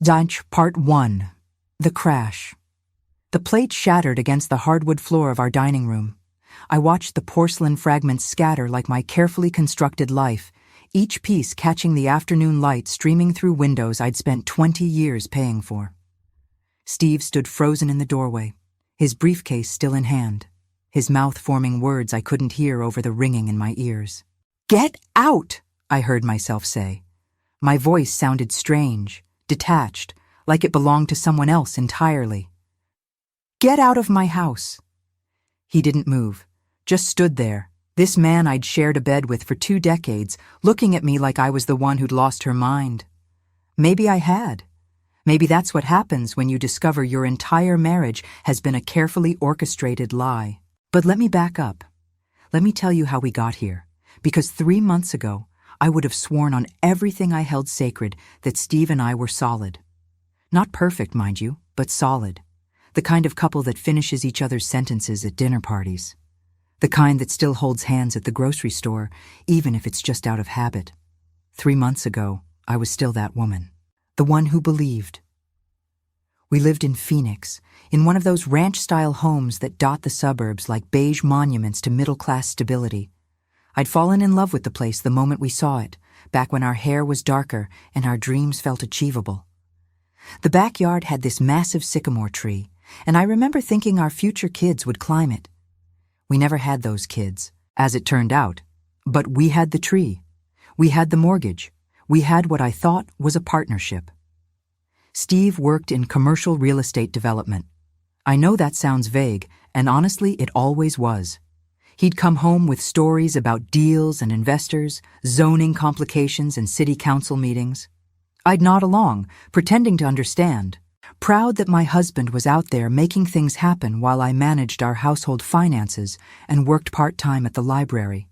Dunch Part 1. The Crash. The plate shattered against the hardwood floor of our dining room. I watched the porcelain fragments scatter like my carefully constructed life, each piece catching the afternoon light streaming through windows I'd spent 20 years paying for. Steve stood frozen in the doorway, his briefcase still in hand, his mouth forming words I couldn't hear over the ringing in my ears. "Get out!" I heard myself say. My voice sounded strange, detached, like it belonged to someone else entirely. "Get out of my house." He didn't move, just stood there, this man I'd shared a bed with for 2 decades, looking at me like I was the one who'd lost her mind. Maybe I had. Maybe that's what happens when you discover your entire marriage has been a carefully orchestrated lie. But let me back up. Let me tell you how we got here, because 3 months ago, I would have sworn on everything I held sacred that Steve and I were solid. Not perfect, mind you, but solid. The kind of couple that finishes each other's sentences at dinner parties. The kind that still holds hands at the grocery store, even if it's just out of habit. 3 months ago, I was still that woman. The one who believed. We lived in Phoenix, in one of those ranch-style homes that dot the suburbs like beige monuments to middle-class stability. I'd fallen in love with the place the moment we saw it, back when our hair was darker and our dreams felt achievable. The backyard had this massive sycamore tree, and I remember thinking our future kids would climb it. We never had those kids, as it turned out, but we had the tree. We had the mortgage. We had what I thought was a partnership. Steve worked in commercial real estate development. I know that sounds vague, and honestly, it always was. He'd come home with stories about deals and investors, zoning complications and city council meetings. I'd nod along, pretending to understand, proud that my husband was out there making things happen while I managed our household finances and worked part-time at the library.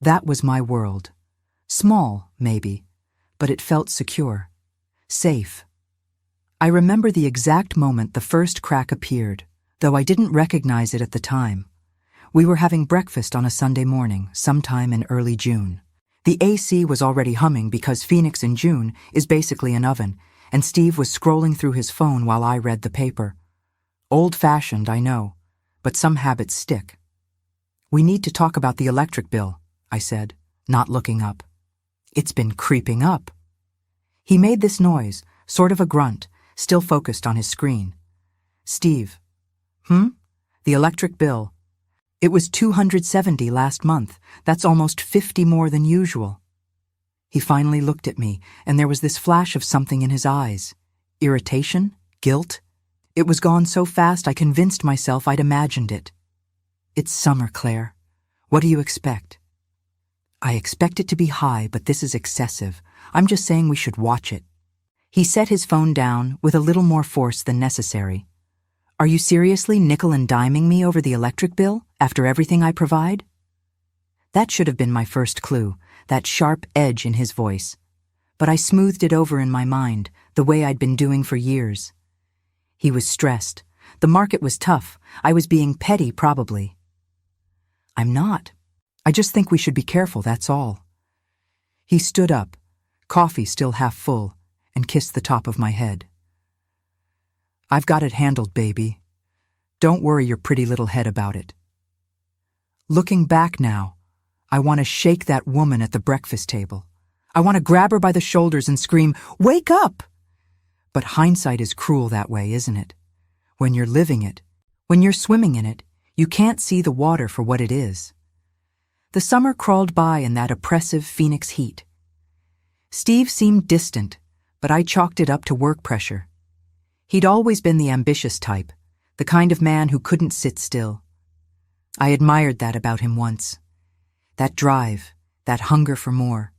That was my world. Small, maybe, but it felt secure, safe. I remember the exact moment the first crack appeared, though I didn't recognize it at the time. We were having breakfast on a Sunday morning, sometime in early June. The AC was already humming because Phoenix in June is basically an oven, and Steve was scrolling through his phone while I read the paper. Old-fashioned, I know, but some habits stick. "We need to talk about the electric bill," I said, not looking up. "It's been creeping up." He made this noise, sort of a grunt, still focused on his screen. "Steve." "The electric bill. It was $270 last month. That's almost 50 more than usual." He finally looked at me, and there was this flash of something in his eyes. Irritation? Guilt? It was gone so fast I convinced myself I'd imagined it. "It's summer, Claire. What do you expect?" "I expect it to be high, but this is excessive. I'm just saying we should watch it." He set his phone down with a little more force than necessary. "Are you seriously nickel and diming me over the electric bill, after everything I provide?" That should have been my first clue, that sharp edge in his voice. But I smoothed it over in my mind, the way I'd been doing for years. He was stressed. The market was tough. I was being petty, probably. "I'm not. I just think we should be careful, that's all." He stood up, coffee still half full, and kissed the top of my head. "I've got it handled, baby. Don't worry your pretty little head about it." Looking back now, I want to shake that woman at the breakfast table. I want to grab her by the shoulders and scream, "Wake up!" But hindsight is cruel that way, isn't it? When you're living it, when you're swimming in it, you can't see the water for what it is. The summer crawled by in that oppressive Phoenix heat. Steve seemed distant, but I chalked it up to work pressure. He'd always been the ambitious type, the kind of man who couldn't sit still. I admired that about him once. That drive, that hunger for more.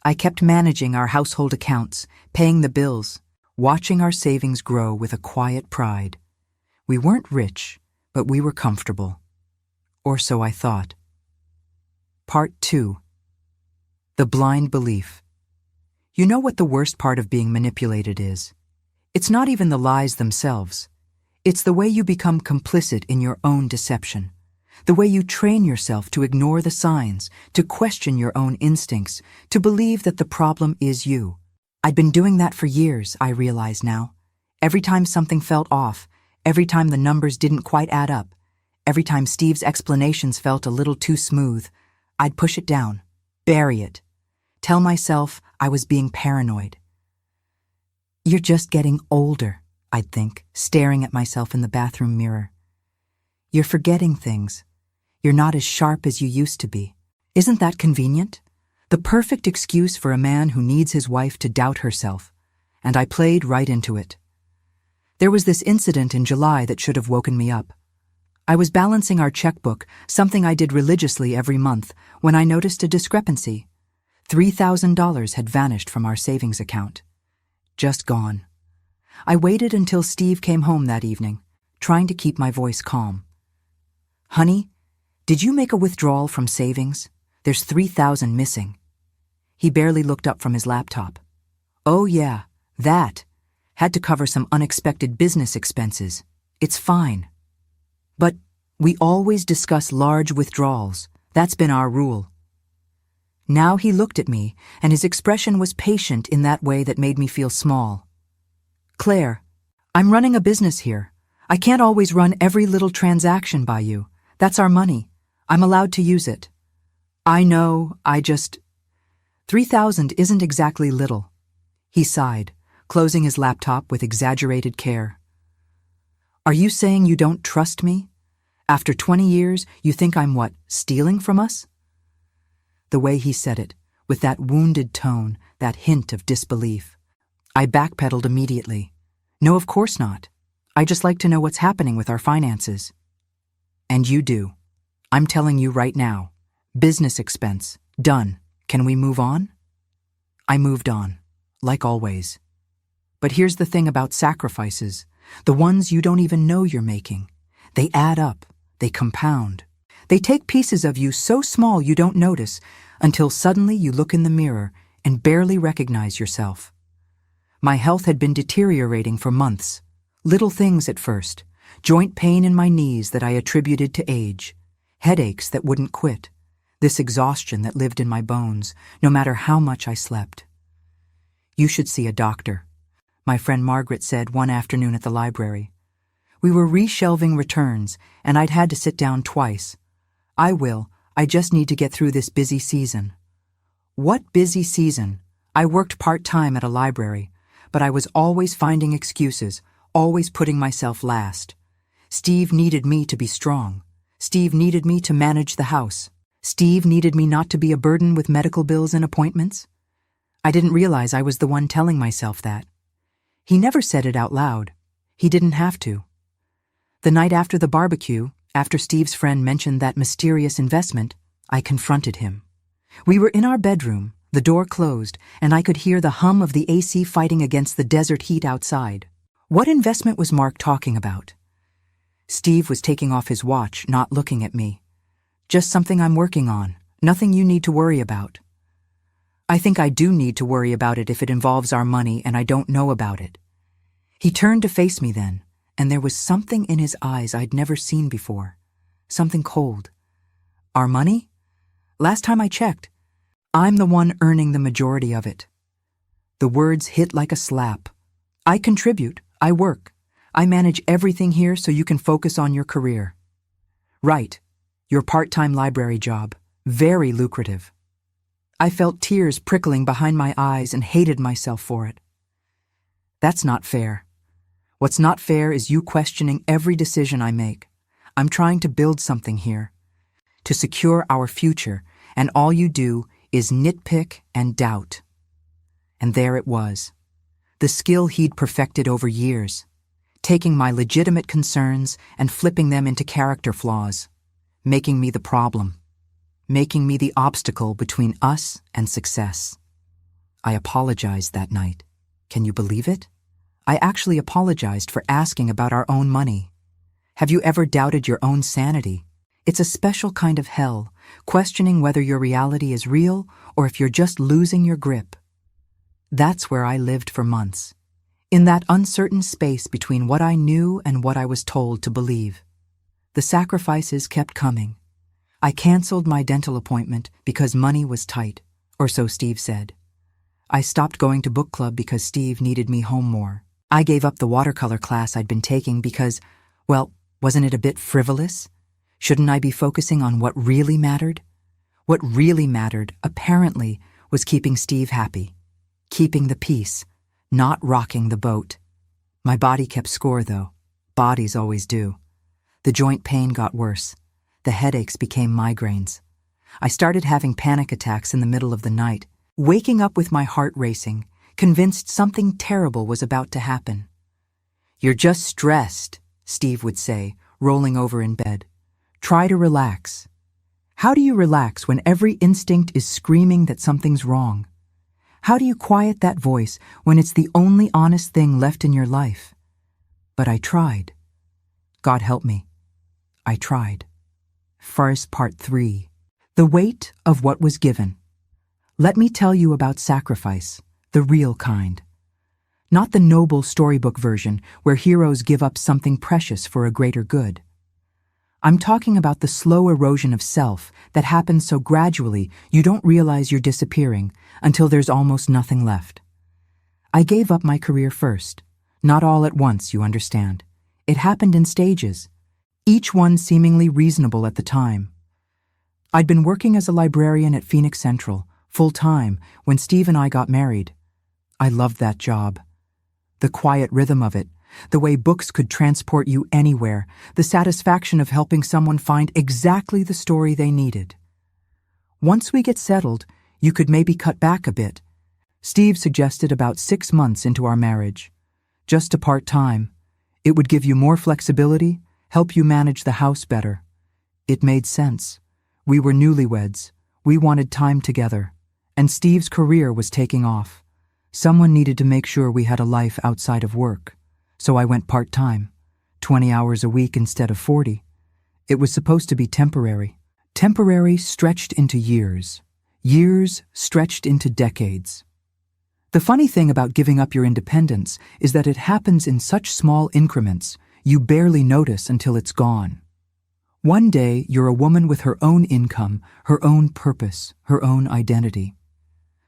I kept managing our household accounts, paying the bills, watching our savings grow with a quiet pride. We weren't rich, but we were comfortable. Or so I thought. Part 2. The blind belief. You know what the worst part of being manipulated is? It's not even the lies themselves. It's the way you become complicit in your own deception. The way you train yourself to ignore the signs, to question your own instincts, to believe that the problem is you. I'd been doing that for years, I realize now. Every time something felt off, every time the numbers didn't quite add up, every time Steve's explanations felt a little too smooth, I'd push it down, bury it, tell myself I was being paranoid. You're just getting older, I'd think, staring at myself in the bathroom mirror. You're forgetting things. You're not as sharp as you used to be. Isn't that convenient? The perfect excuse for a man who needs his wife to doubt herself. And I played right into it. There was this incident in July that should have woken me up. I was balancing our checkbook, something I did religiously every month, when I noticed a discrepancy. $3,000 had vanished from our savings account. Just gone. I waited until Steve came home that evening, trying to keep my voice calm. Honey, did you make a withdrawal from savings? There's $3,000 missing. He barely looked up from his laptop. Oh yeah, that. Had to cover some unexpected business expenses. It's fine. But we always discuss large withdrawals. That's been our rule. Now he looked at me, and his expression was patient in that way that made me feel small. Claire, I'm running a business here. I can't always run every little transaction by you. That's our money. I'm allowed to use it. I know, 3,000 isn't exactly little. He sighed, closing his laptop with exaggerated care. Are you saying you don't trust me? After 20 years, you think I'm what, stealing from us? The way he said it, with that wounded tone, that hint of disbelief. I backpedaled immediately. No, of course not. I just like to know what's happening with our finances. And you do. I'm telling you right now. Business expense. Done. Can we move on? I moved on, like always. But here's the thing about sacrifices. The ones you don't even know you're making. They add up. They compound. They take pieces of you so small you don't notice until suddenly you look in the mirror and barely recognize yourself. My health had been deteriorating for months. Little things at first. Joint pain in my knees that I attributed to age. Headaches that wouldn't quit. This exhaustion that lived in my bones, no matter how much I slept. You should see a doctor, my friend Margaret said one afternoon at the library. We were reshelving returns, and I'd had to sit down twice. I just need to get through this busy season. What busy season? I worked part-time at a library, but I was always finding excuses, always putting myself last. Steve needed me to be strong. Steve needed me to manage the house. Steve needed me not to be a burden with medical bills and appointments. I didn't realize I was the one telling myself that. He never said it out loud. He didn't have to. The night after the barbecue, after Steve's friend mentioned that mysterious investment, I confronted him. We were in our bedroom, the door closed, and I could hear the hum of the AC fighting against the desert heat outside. What investment was Mark talking about? Steve was taking off his watch, not looking at me. Just something I'm working on, nothing you need to worry about. I think I do need to worry about it if it involves our money and I don't know about it. He turned to face me then, and there was something in his eyes I'd never seen before. Something cold. Our money? Last time I checked, I'm the one earning the majority of it. The words hit like a slap. I contribute, I work. I manage everything here so you can focus on your career. Right. Your part-time library job. Very lucrative. I felt tears prickling behind my eyes and hated myself for it. That's not fair. What's not fair is you questioning every decision I make. I'm trying to build something here, to secure our future, and all you do is nitpick and doubt. And there it was. The skill he'd perfected over years, taking my legitimate concerns and flipping them into character flaws. Making me the problem, making me the obstacle between us and success. I apologized that night. Can you believe it? I actually apologized for asking about our own money. Have you ever doubted your own sanity? It's a special kind of hell, questioning whether your reality is real or if you're just losing your grip. That's where I lived for months, in that uncertain space between what I knew and what I was told to believe. The sacrifices kept coming. I canceled my dental appointment because money was tight, or so Steve said. I stopped going to book club because Steve needed me home more. I gave up the watercolor class I'd been taking because, well, wasn't it a bit frivolous? Shouldn't I be focusing on what really mattered? What really mattered, apparently, was keeping Steve happy. Keeping the peace, not rocking the boat. My body kept score, though. Bodies always do. The joint pain got worse. The headaches became migraines. I started having panic attacks in the middle of the night, waking up with my heart racing, convinced something terrible was about to happen. "You're just stressed," Steve would say, rolling over in bed. "Try to relax." How do you relax when every instinct is screaming that something's wrong? How do you quiet that voice when it's the only honest thing left in your life? But I tried. God help me. I tried. First, Part 3. The weight of what was given. Let me tell you about sacrifice, the real kind. Not the noble storybook version where heroes give up something precious for a greater good. I'm talking about the slow erosion of self that happens so gradually you don't realize you're disappearing until there's almost nothing left. I gave up my career first. Not all at once, you understand. It happened in stages, each one seemingly reasonable at the time. I'd been working as a librarian at Phoenix Central, full-time, when Steve and I got married. I loved that job. The quiet rhythm of it, the way books could transport you anywhere, the satisfaction of helping someone find exactly the story they needed. Once we get settled, you could maybe cut back a bit. Steve suggested about 6 months into our marriage. Just a part-time. It would give you more flexibility, help you manage the house better. It made sense. We were newlyweds. We wanted time together. And Steve's career was taking off. Someone needed to make sure we had a life outside of work. So I went part-time, 20 hours a week instead of 40. It was supposed to be temporary. Temporary stretched into years. Years stretched into decades. The funny thing about giving up your independence is that it happens in such small increments, you barely notice until it's gone. One day, you're a woman with her own income, her own purpose, her own identity.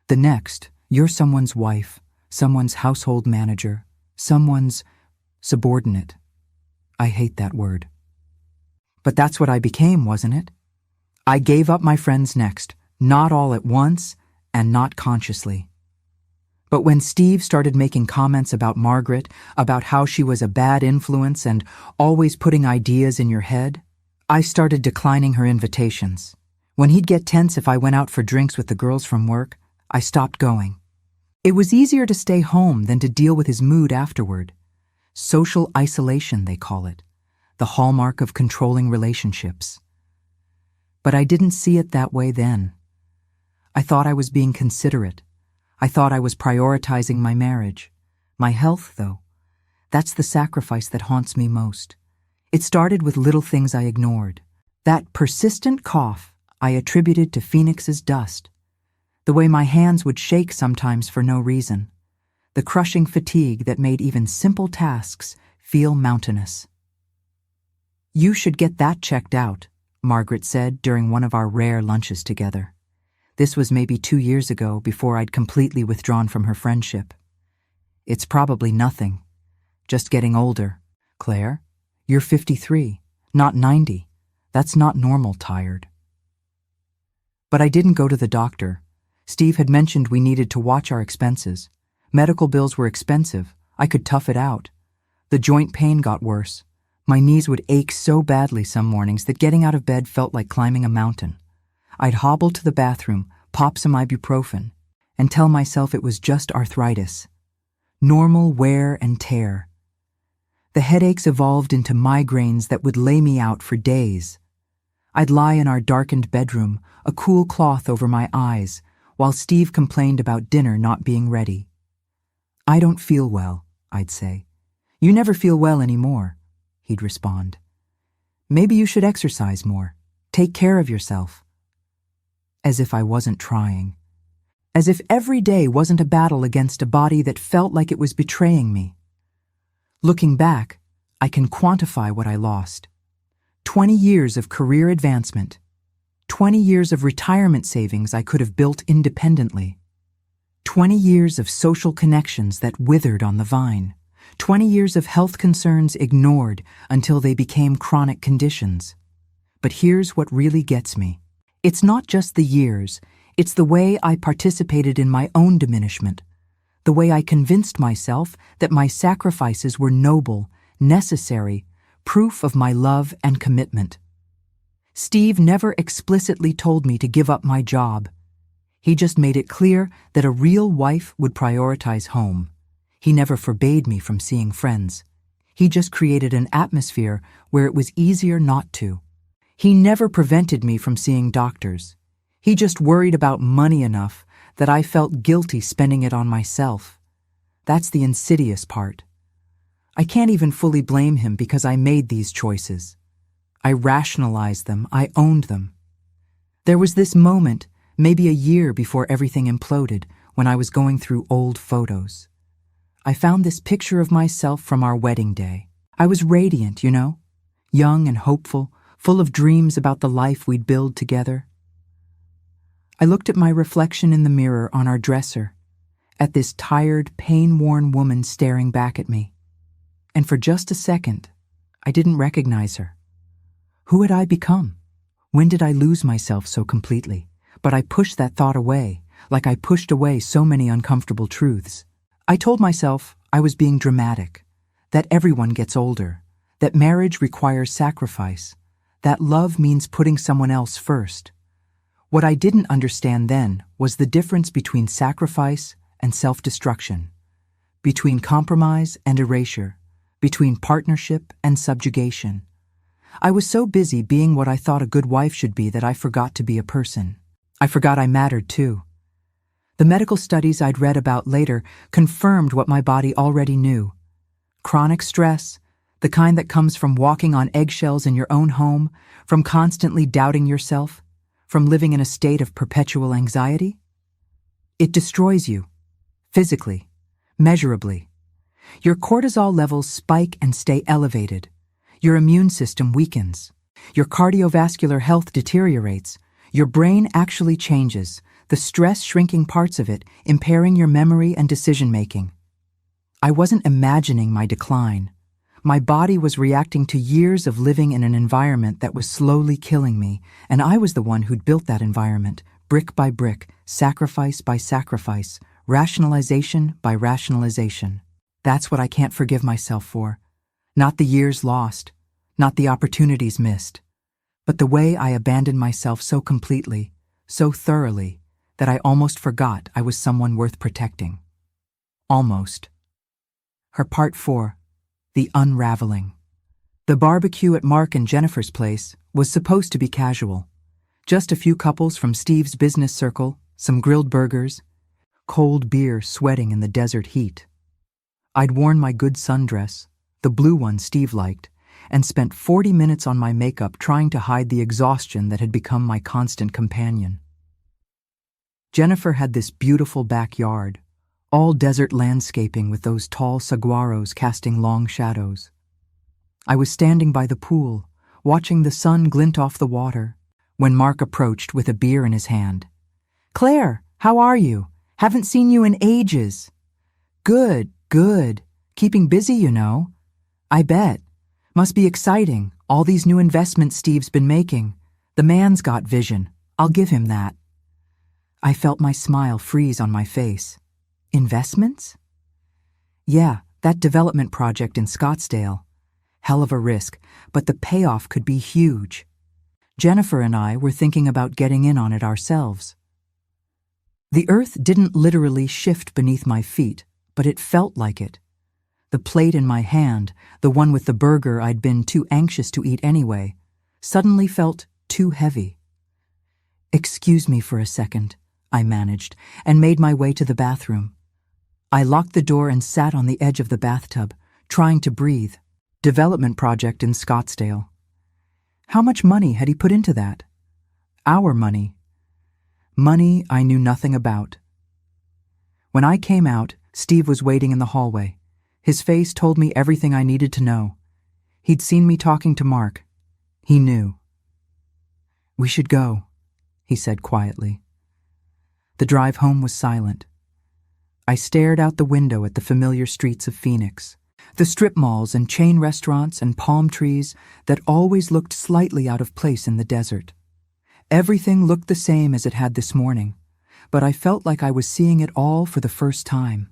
The next, you're someone's wife, someone's household manager, someone's subordinate. I hate that word. But that's what I became, wasn't it? I gave up my friends next, not all at once, and not consciously. But when Steve started making comments about Margaret, about how she was a bad influence and always putting ideas in your head, I started declining her invitations. When he'd get tense if I went out for drinks with the girls from work, I stopped going. It was easier to stay home than to deal with his mood afterward. Social isolation, they call it, the hallmark of controlling relationships. But I didn't see it that way then. I thought I was being considerate. I thought I was prioritizing my marriage. My health, though, that's the sacrifice that haunts me most. It started with little things I ignored. That persistent cough I attributed to Phoenix's dust. The way my hands would shake sometimes for no reason. The crushing fatigue that made even simple tasks feel mountainous. "You should get that checked out," Margaret said during one of our rare lunches together. This was maybe 2 years ago, before I'd completely withdrawn from her friendship. "It's probably nothing. Just getting older. Claire, you're 53, not 90. That's not normal tired." But I didn't go to the doctor. Steve had mentioned we needed to watch our expenses. Medical bills were expensive. I could tough it out. The joint pain got worse. My knees would ache so badly some mornings that getting out of bed felt like climbing a mountain. I'd hobble to the bathroom, pop some ibuprofen, and tell myself it was just arthritis. Normal wear and tear. The headaches evolved into migraines that would lay me out for days. I'd lie in our darkened bedroom, a cool cloth over my eyes, while Steve complained about dinner not being ready. "I don't feel well," I'd say. "You never feel well anymore," he'd respond. "Maybe you should exercise more. Take care of yourself." As if I wasn't trying. As if every day wasn't a battle against a body that felt like it was betraying me. Looking back, I can quantify what I lost. 20 years of career advancement. 20 years of retirement savings I could have built independently. 20 years of social connections that withered on the vine. 20 years of health concerns ignored until they became chronic conditions. But here's what really gets me. It's not just the years, it's the way I participated in my own diminishment, the way I convinced myself that my sacrifices were noble, necessary, proof of my love and commitment. Steve never explicitly told me to give up my job. He just made it clear that a real wife would prioritize home. He never forbade me from seeing friends. He just created an atmosphere where it was easier not to. He never prevented me from seeing doctors. He just worried about money enough that I felt guilty spending it on myself. That's the insidious part. I can't even fully blame him because I made these choices. I rationalized them, I owned them. There was this moment, maybe a year before everything imploded, when I was going through old photos. I found this picture of myself from our wedding day. I was radiant, you know, young and hopeful, full of dreams about the life we'd build together. I looked at my reflection in the mirror on our dresser, at this tired, pain-worn woman staring back at me. And for just a second, I didn't recognize her. Who had I become? When did I lose myself so completely? But I pushed that thought away, like I pushed away so many uncomfortable truths. I told myself I was being dramatic, that everyone gets older, that marriage requires sacrifice, that love means putting someone else first. What I didn't understand then was the difference between sacrifice and self-destruction, between compromise and erasure, between partnership and subjugation. I was so busy being what I thought a good wife should be that I forgot to be a person. I forgot I mattered too. The medical studies I'd read about later confirmed what my body already knew. Chronic stress, the kind that comes from walking on eggshells in your own home, from constantly doubting yourself, from living in a state of perpetual anxiety. It destroys you, physically, measurably. Your cortisol levels spike and stay elevated. Your immune system weakens. Your cardiovascular health deteriorates. Your brain actually changes, the stress shrinking parts of it, impairing your memory and decision-making. I wasn't imagining my decline. My body was reacting to years of living in an environment that was slowly killing me, and I was the one who'd built that environment, brick by brick, sacrifice by sacrifice, rationalization by rationalization. That's what I can't forgive myself for. Not the years lost, not the opportunities missed, but the way I abandoned myself so completely, so thoroughly, that I almost forgot I was someone worth protecting. Almost. Her Part 4, The Unraveling. The barbecue at Mark and Jennifer's place was supposed to be casual. Just a few couples from Steve's business circle, some grilled burgers, cold beer sweating in the desert heat. I'd worn my good sundress, the blue one Steve liked, and spent 40 minutes on my makeup trying to hide the exhaustion that had become my constant companion. Jennifer had this beautiful backyard, all desert landscaping with those tall saguaros casting long shadows. I was standing by the pool, watching the sun glint off the water, when Mark approached with a beer in his hand. "Claire, how are you? Haven't seen you in ages." "Good, good. Keeping busy, you know." "I bet. Must be exciting, all these new investments Steve's been making. The man's got vision. I'll give him that." I felt my smile freeze on my face. Investments? Yeah, that development project in Scottsdale. Hell of a risk, but the payoff could be huge. Jennifer and I were thinking about getting in on it ourselves. The earth didn't literally shift beneath my feet, but it felt like it. The plate in my hand, the one with the burger I'd been too anxious to eat anyway, suddenly felt too heavy. "Excuse me for a second," I managed, and made my way to the bathroom. I locked the door and sat on the edge of the bathtub, trying to breathe. Development project in Scottsdale. How much money had he put into that? Our money. Money I knew nothing about. When I came out, Steve was waiting in the hallway. His face told me everything I needed to know. He'd seen me talking to Mark. He knew. "We should go," he said quietly. The drive home was silent. I stared out the window at the familiar streets of Phoenix, the strip malls and chain restaurants and palm trees that always looked slightly out of place in the desert. Everything looked the same as it had this morning, but I felt like I was seeing it all for the first time.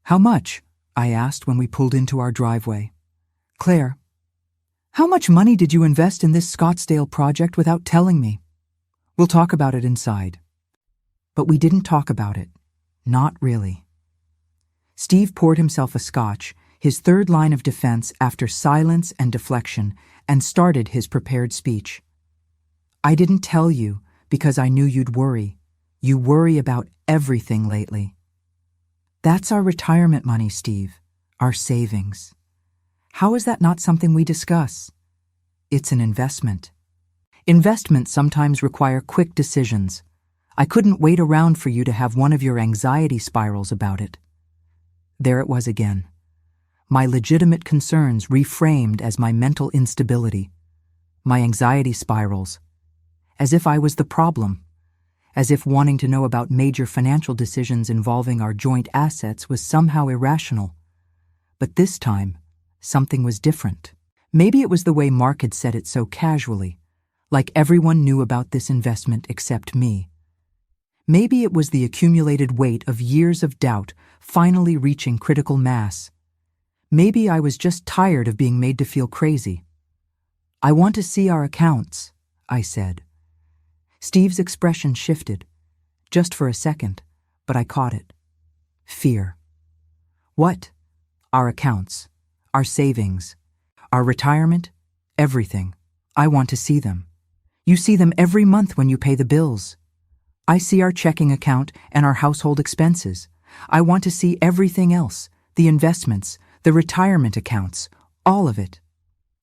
"How much?" I asked when we pulled into our driveway. "Claire, how much money did you invest in this Scottsdale project without telling me? We'll talk about it inside." But we didn't talk about it. Not really. Steve poured himself a scotch, his third line of defense after silence and deflection, and started his prepared speech. "I didn't tell you because I knew you'd worry. You worry about everything lately. That's our retirement money, Steve, our savings. How is that not something we discuss? It's an investment. Investments sometimes require quick decisions. I couldn't wait around for you to have one of your anxiety spirals about it." There it was again. My legitimate concerns reframed as my mental instability. My anxiety spirals. As if I was the problem. As if wanting to know about major financial decisions involving our joint assets was somehow irrational. But this time, something was different. Maybe it was the way Mark had said it so casually, like everyone knew about this investment except me. Maybe it was the accumulated weight of years of doubt finally reaching critical mass. Maybe I was just tired of being made to feel crazy. "I want to see our accounts," I said. Steve's expression shifted, just for a second, but I caught it. Fear. "What?" "Our accounts, our savings, our retirement, everything. I want to see them. You see them every month when you pay the bills. I see our checking account and our household expenses. I want to see everything else, the investments, the retirement accounts, all of it.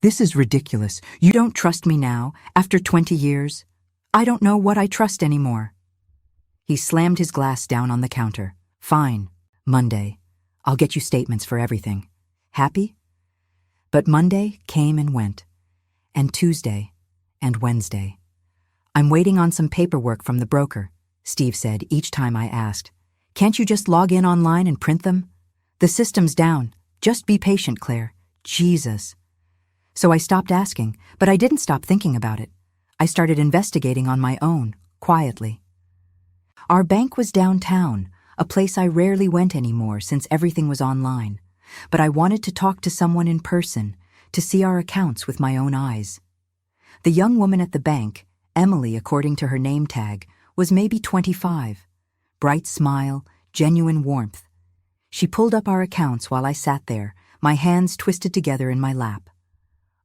This is ridiculous. You don't trust me now, after 20 years? I don't know what I trust anymore." He slammed his glass down on the counter. "Fine. Monday. I'll get you statements for everything. Happy?" But Monday came and went, and Tuesday, and Wednesday. "I'm waiting on some paperwork from the broker," Steve said each time I asked. "Can't you just log in online and print them? The system's down. Just be patient, Claire. Jesus." So I stopped asking, but I didn't stop thinking about it. I started investigating on my own, quietly. Our bank was downtown, a place I rarely went anymore since everything was online. But I wanted to talk to someone in person, to see our accounts with my own eyes. The young woman at the bank, Emily according to her name tag, was maybe 25. Bright smile, genuine warmth. She pulled up our accounts while I sat there, my hands twisted together in my lap.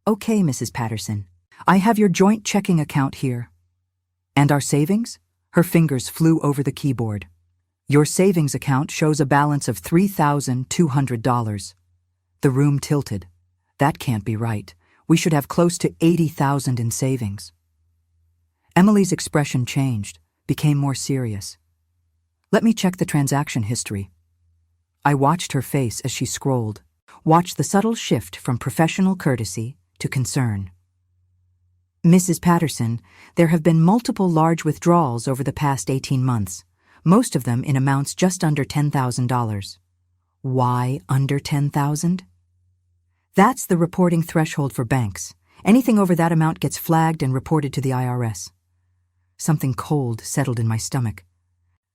"Okay, Mrs. Patterson, I have your joint checking account here." "And our savings?" Her fingers flew over the keyboard. "Your savings account shows a balance of $3,200. The room tilted. That can't be right. We should have close to $80,000 in savings. Emily's expression changed, became more serious. "Let me check the transaction history." I watched her face as she scrolled, watched the subtle shift from professional courtesy to concern. "Mrs. Patterson, there have been multiple large withdrawals over the past 18 months, most of them in amounts just under $10,000. "Why under $10,000? "That's the reporting threshold for banks. Anything over that amount gets flagged and reported to the IRS. Something cold settled in my stomach.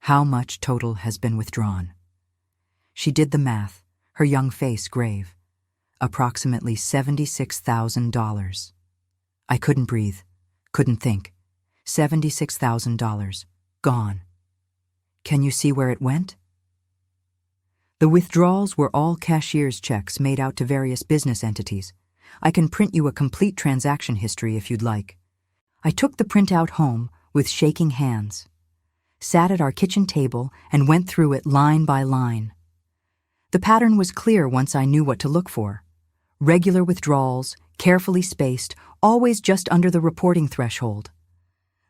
"How much total has been withdrawn?" She did the math, her young face grave. "Approximately $76,000. I couldn't breathe, couldn't think. $76,000. Gone. "Can you see where it went?" The withdrawals were all cashier's checks made out to various business entities. I can print you a complete transaction history if you'd like. I took the printout home with shaking hands, sat at our kitchen table, and went through it line by line. The pattern was clear once I knew what to look for. Regular withdrawals, carefully spaced, always just under the reporting threshold.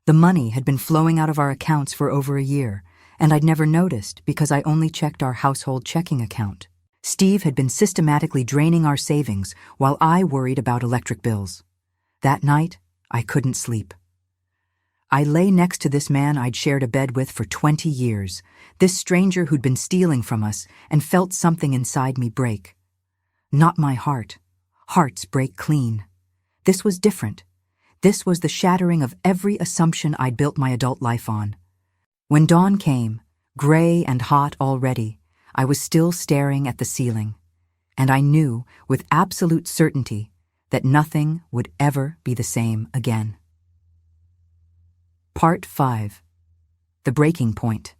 The money had been flowing out of our accounts for over a year, and I'd never noticed because I only checked our household checking account. Steve had been systematically draining our savings while I worried about electric bills. That night, I couldn't sleep. I lay next to this man I'd shared a bed with for 20 years, this stranger who'd been stealing from us, and felt something inside me break. Not my heart. Hearts break clean. This was different. This was the shattering of every assumption I'd built my adult life on. When dawn came, gray and hot already, I was still staring at the ceiling, and I knew with absolute certainty that nothing would ever be the same again. Part 5. The Breaking Point.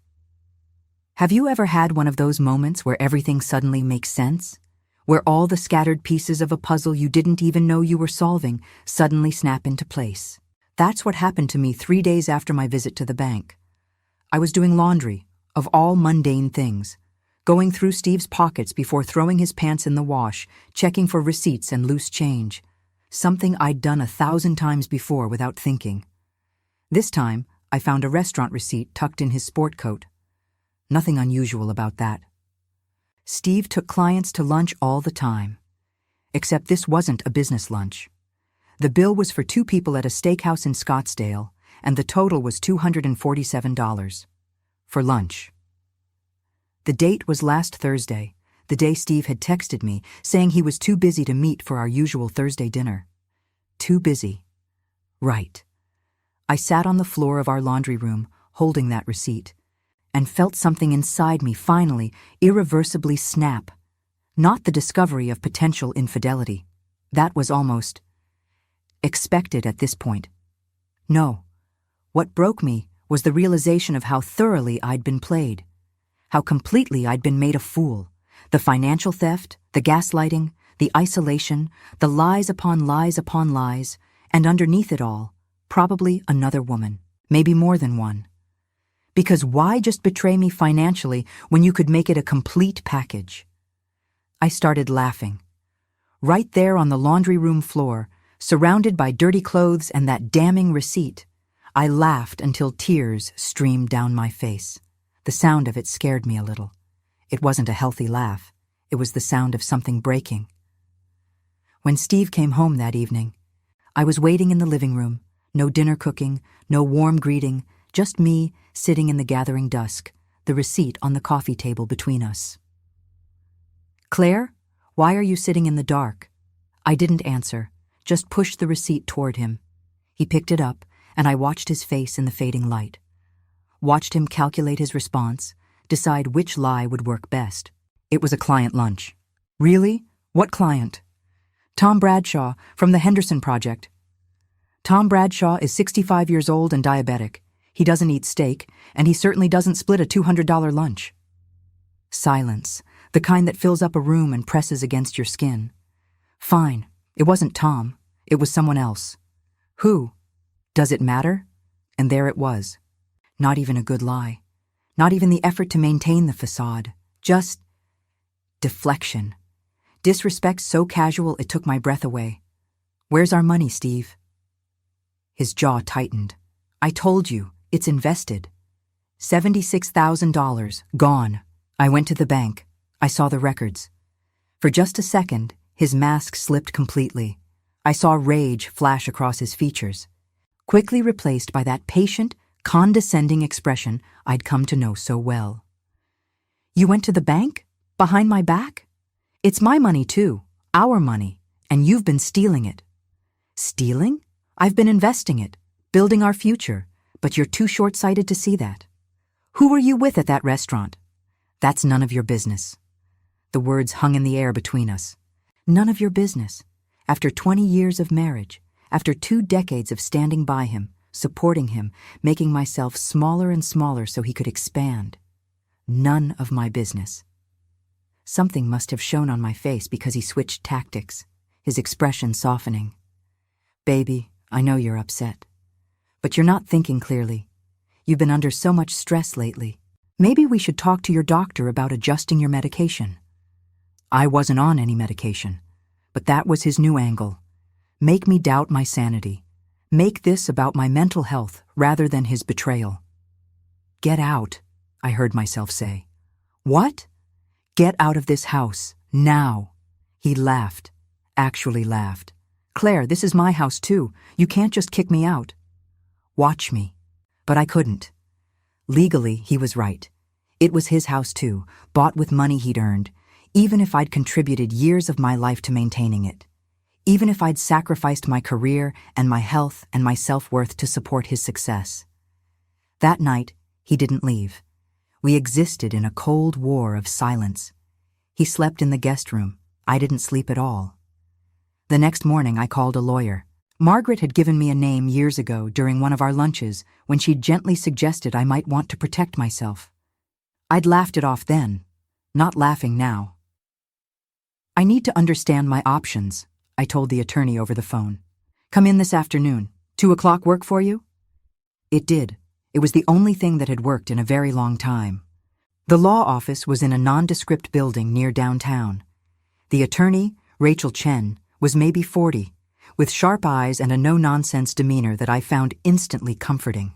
Have you ever had one of those moments where everything suddenly makes sense? Where all the scattered pieces of a puzzle you didn't even know you were solving suddenly snap into place? That's what happened to me 3 days after my visit to the bank. I was doing laundry, of all mundane things, going through Steve's pockets before throwing his pants in the wash, checking for receipts and loose change, something I'd done 1,000 times before without thinking. This time, I found a restaurant receipt tucked in his sport coat. Nothing unusual about that. Steve took clients to lunch all the time. Except this wasn't a business lunch. The bill was for 2 people at a steakhouse in Scottsdale, and the total was $247. For lunch. The date was last Thursday, the day Steve had texted me, saying he was too busy to meet for our usual Thursday dinner. Too busy. Right. I sat on the floor of our laundry room, holding that receipt, and felt something inside me finally, irreversibly snap. Not the discovery of potential infidelity. That was almost expected at this point. No. What broke me was the realization of how thoroughly I'd been played. How completely I'd been made a fool. The financial theft, the gaslighting, the isolation, the lies upon lies upon lies, and underneath it all, probably another woman, maybe more than one. Because why just betray me financially when you could make it a complete package? I started laughing. Right there on the laundry room floor, surrounded by dirty clothes and that damning receipt, I laughed until tears streamed down my face. The sound of it scared me a little. It wasn't a healthy laugh. It was the sound of something breaking. When Steve came home that evening, I was waiting in the living room. No dinner cooking, no warm greeting, just me sitting in the gathering dusk, the receipt on the coffee table between us. "Claire, why are you sitting in the dark?" I didn't answer, just pushed the receipt toward him. He picked it up, and I watched his face in the fading light. Watched him calculate his response, decide which lie would work best. It was a client lunch. "Really? What client?" "Tom Bradshaw, from the Henderson Project." "Tom Bradshaw is 65 years old and diabetic. He doesn't eat steak, and he certainly doesn't split a $200 lunch." Silence, the kind that fills up a room and presses against your skin. Fine, it wasn't Tom. It was someone else. Who? Does it matter? And there it was. Not even a good lie. Not even the effort to maintain the facade. Just deflection. Disrespect so casual it took my breath away. "Where's our money, Steve?" His jaw tightened. "I told you, it's invested." $76,000, gone. I went to the bank. I saw the records. For just a second, his mask slipped completely. I saw rage flash across his features, quickly replaced by that patient, condescending expression I'd come to know so well. "You went to the bank? Behind my back? It's my money too, our money, and you've been stealing it." "Stealing? I've been investing it, building our future, but you're too short-sighted to see that. Who were you with at that restaurant?" "That's none of your business." The words hung in the air between us. None of your business. After 20 years of marriage, after 2 decades of standing by him, supporting him, making myself smaller and smaller so he could expand. None of my business. Something must have shown on my face because he switched tactics, his expression softening. "Baby, I know you're upset. But you're not thinking clearly. You've been under so much stress lately. Maybe we should talk to your doctor about adjusting your medication." I wasn't on any medication, but that was his new angle. Make me doubt my sanity. Make this about my mental health rather than his betrayal. "Get out," I heard myself say. "What?" "Get out of this house, now." He laughed, actually laughed. "Claire, this is my house too. You can't just kick me out." "Watch me," But I couldn't. Legally, he was right. It was his house too, bought with money he'd earned, even if I'd contributed years of my life to maintaining it. Even if I'd sacrificed my career and my health and my self-worth to support his success. That night, he didn't leave. We existed in a cold war of silence. He slept in the guest room. I didn't sleep at all. The next morning, I called a lawyer. Margaret had given me a name years ago during one of our lunches when she'd gently suggested I might want to protect myself. I'd laughed it off then, not laughing now. I need to understand my options, I told the attorney over the phone. Come in this afternoon. 2 o'clock work for you? It did. It was the only thing that had worked in a very long time. The law office was in a nondescript building near downtown. The attorney, Rachel Chen, was maybe 40, with sharp eyes and a no-nonsense demeanor that I found instantly comforting.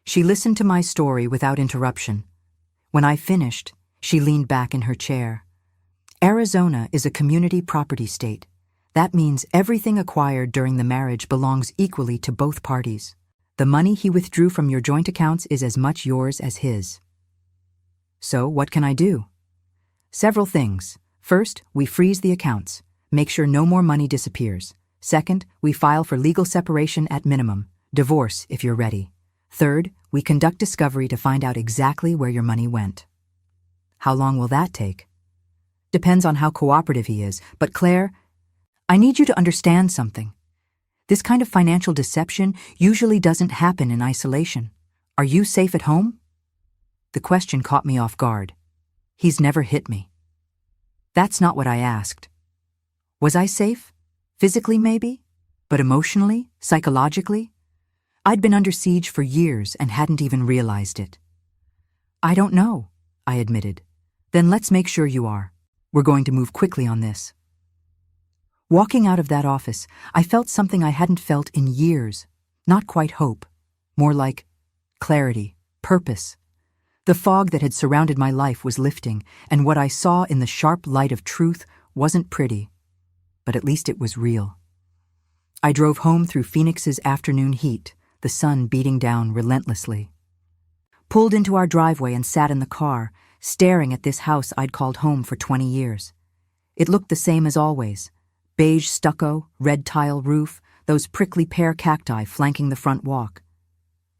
She listened to my story without interruption. When I finished, she leaned back in her chair. Arizona is a community property state. That means everything acquired during the marriage belongs equally to both parties. The money he withdrew from your joint accounts is as much yours as his. So, what can I do? Several things. First, we freeze the accounts. Make sure no more money disappears. Second, we file for legal separation at minimum. Divorce if you're ready. Third, we conduct discovery to find out exactly where your money went. How long will that take? Depends on how cooperative he is, but Claire, I need you to understand something. This kind of financial deception usually doesn't happen in isolation. Are you safe at home? The question caught me off guard. He's never hit me. That's not what I asked. Was I safe? Physically, maybe? But emotionally? Psychologically? I'd been under siege for years and hadn't even realized it. I don't know, I admitted. Then let's make sure you are. We're going to move quickly on this. Walking out of that office, I felt something I hadn't felt in years. Not quite hope. More like clarity, purpose. The fog that had surrounded my life was lifting, and what I saw in the sharp light of truth wasn't pretty. But at least it was real. I drove home through Phoenix's afternoon heat, the sun beating down relentlessly. Pulled into our driveway and sat in the car, staring at this house I'd called home for 20 years. It looked the same as always. Beige stucco, red tile roof, those prickly pear cacti flanking the front walk.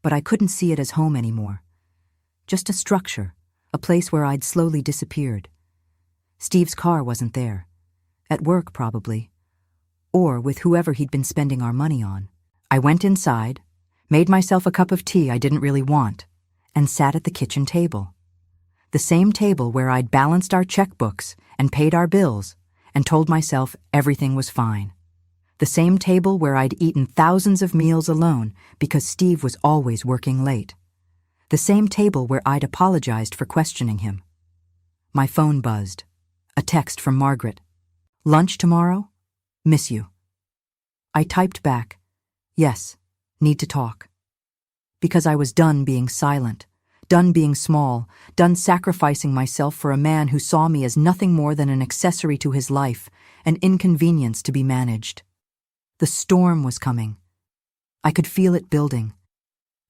But I couldn't see it as home anymore. Just a structure, a place where I'd slowly disappeared. Steve's car wasn't there. At work, probably. Or with whoever he'd been spending our money on. I went inside, made myself a cup of tea I didn't really want, and sat at the kitchen table. The same table where I'd balanced our checkbooks and paid our bills and told myself everything was fine. The same table where I'd eaten thousands of meals alone because Steve was always working late. The same table where I'd apologized for questioning him. My phone buzzed. A text from Margaret. Lunch tomorrow? Miss you. I typed back, yes, need to talk. Because I was done being silent, done being small, done sacrificing myself for a man who saw me as nothing more than an accessory to his life, an inconvenience to be managed. The storm was coming. I could feel it building.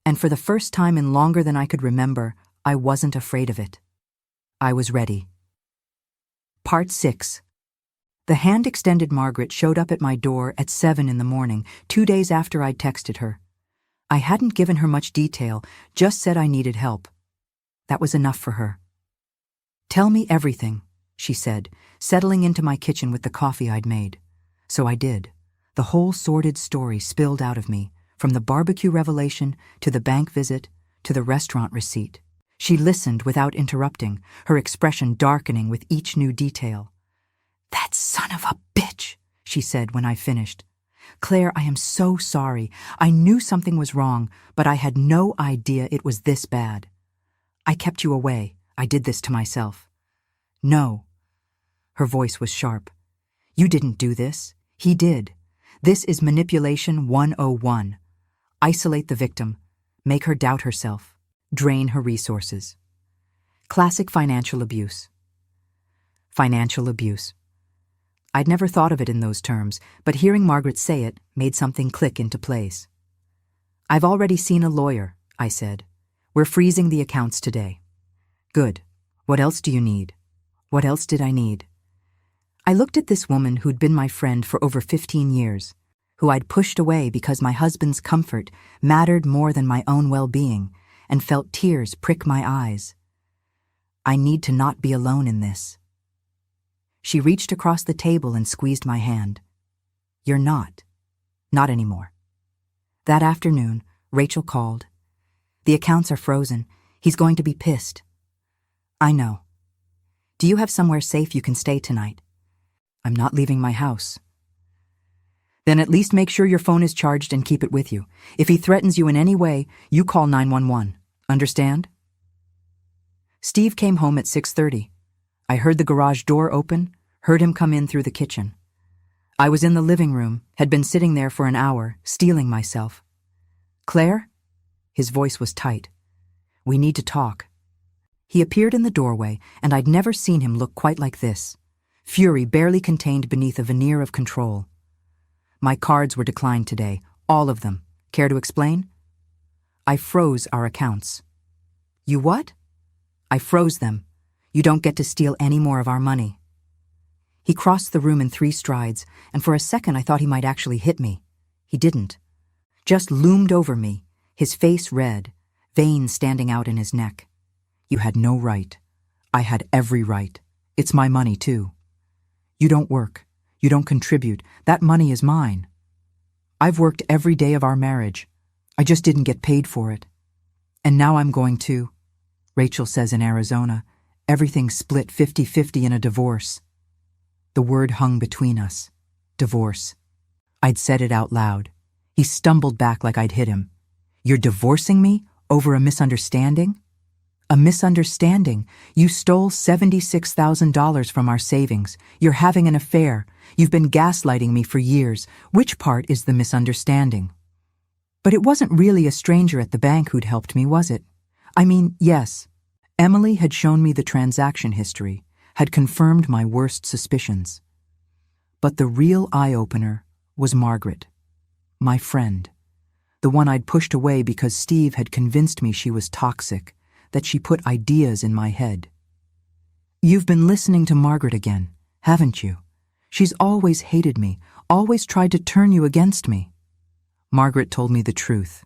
And for the first time in longer than I could remember, I wasn't afraid of it. I was ready. Part 6. The hand-extended Margaret showed up at my door at 7 in the morning, 2 days after I'd texted her. I hadn't given her much detail, just said I needed help. That was enough for her. Tell me everything, she said, settling into my kitchen with the coffee I'd made. So I did. The whole sordid story spilled out of me, from the barbecue revelation to the bank visit to the restaurant receipt. She listened without interrupting, her expression darkening with each new detail. That son of a bitch, she said when I finished. Claire, I am so sorry. I knew something was wrong, but I had no idea it was this bad. I kept you away. I did this to myself. No. Her voice was sharp. You didn't do this. He did. This is manipulation 101. Isolate the victim. Make her doubt herself. Drain her resources. Classic financial abuse. Financial abuse. I'd never thought of it in those terms, but hearing Margaret say it made something click into place. I've already seen a lawyer, I said. "We're freezing the accounts today." "Good. What else do you need?" What else did I need? I looked at this woman who'd been my friend for over 15 years, who I'd pushed away because my husband's comfort mattered more than my own well-being, and felt tears prick my eyes. I need to not be alone in this. She reached across the table and squeezed my hand. "You're not. Not anymore." That afternoon, Rachel called. "The accounts are frozen. He's going to be pissed." "I know. Do you have somewhere safe you can stay tonight?" "I'm not leaving my house." "Then at least make sure your phone is charged and keep it with you. If he threatens you in any way, you call 911. Understand?" Steve came home at 6:30. I heard the garage door open, heard him come in through the kitchen. I was in the living room, had been sitting there for an hour, steeling myself. "Claire?" His voice was tight. "We need to talk." He appeared in the doorway, and I'd never seen him look quite like this. Fury barely contained beneath a veneer of control. "My cards were declined today, all of them. Care to explain?" "I froze our accounts." "You what?" "I froze them. You don't get to steal any more of our money." He crossed the room in 3 strides, and for a second I thought he might actually hit me. He didn't. Just loomed over me, his face red, veins standing out in his neck. "You had no right. I had every right. It's my money, too. You don't work. You don't contribute. That money is mine. I've worked every day of our marriage. I just didn't get paid for it. And now I'm going to. Rachel says in Arizona, everything's split 50-50 in a divorce." The word hung between us. Divorce. I'd said it out loud. He stumbled back like I'd hit him. "You're divorcing me over a misunderstanding?" "A misunderstanding? You stole $76,000 from our savings. You're having an affair. You've been gaslighting me for years. Which part is the misunderstanding?" But it wasn't really a stranger at the bank who'd helped me, was it? I mean, yes. Emily had shown me the transaction history, had confirmed my worst suspicions. But the real eye-opener was Margaret, my friend, the one I'd pushed away because Steve had convinced me she was toxic, that she put ideas in my head. "You've been listening to Margaret again, haven't you? She's always hated me, always tried to turn you against me." Margaret told me the truth.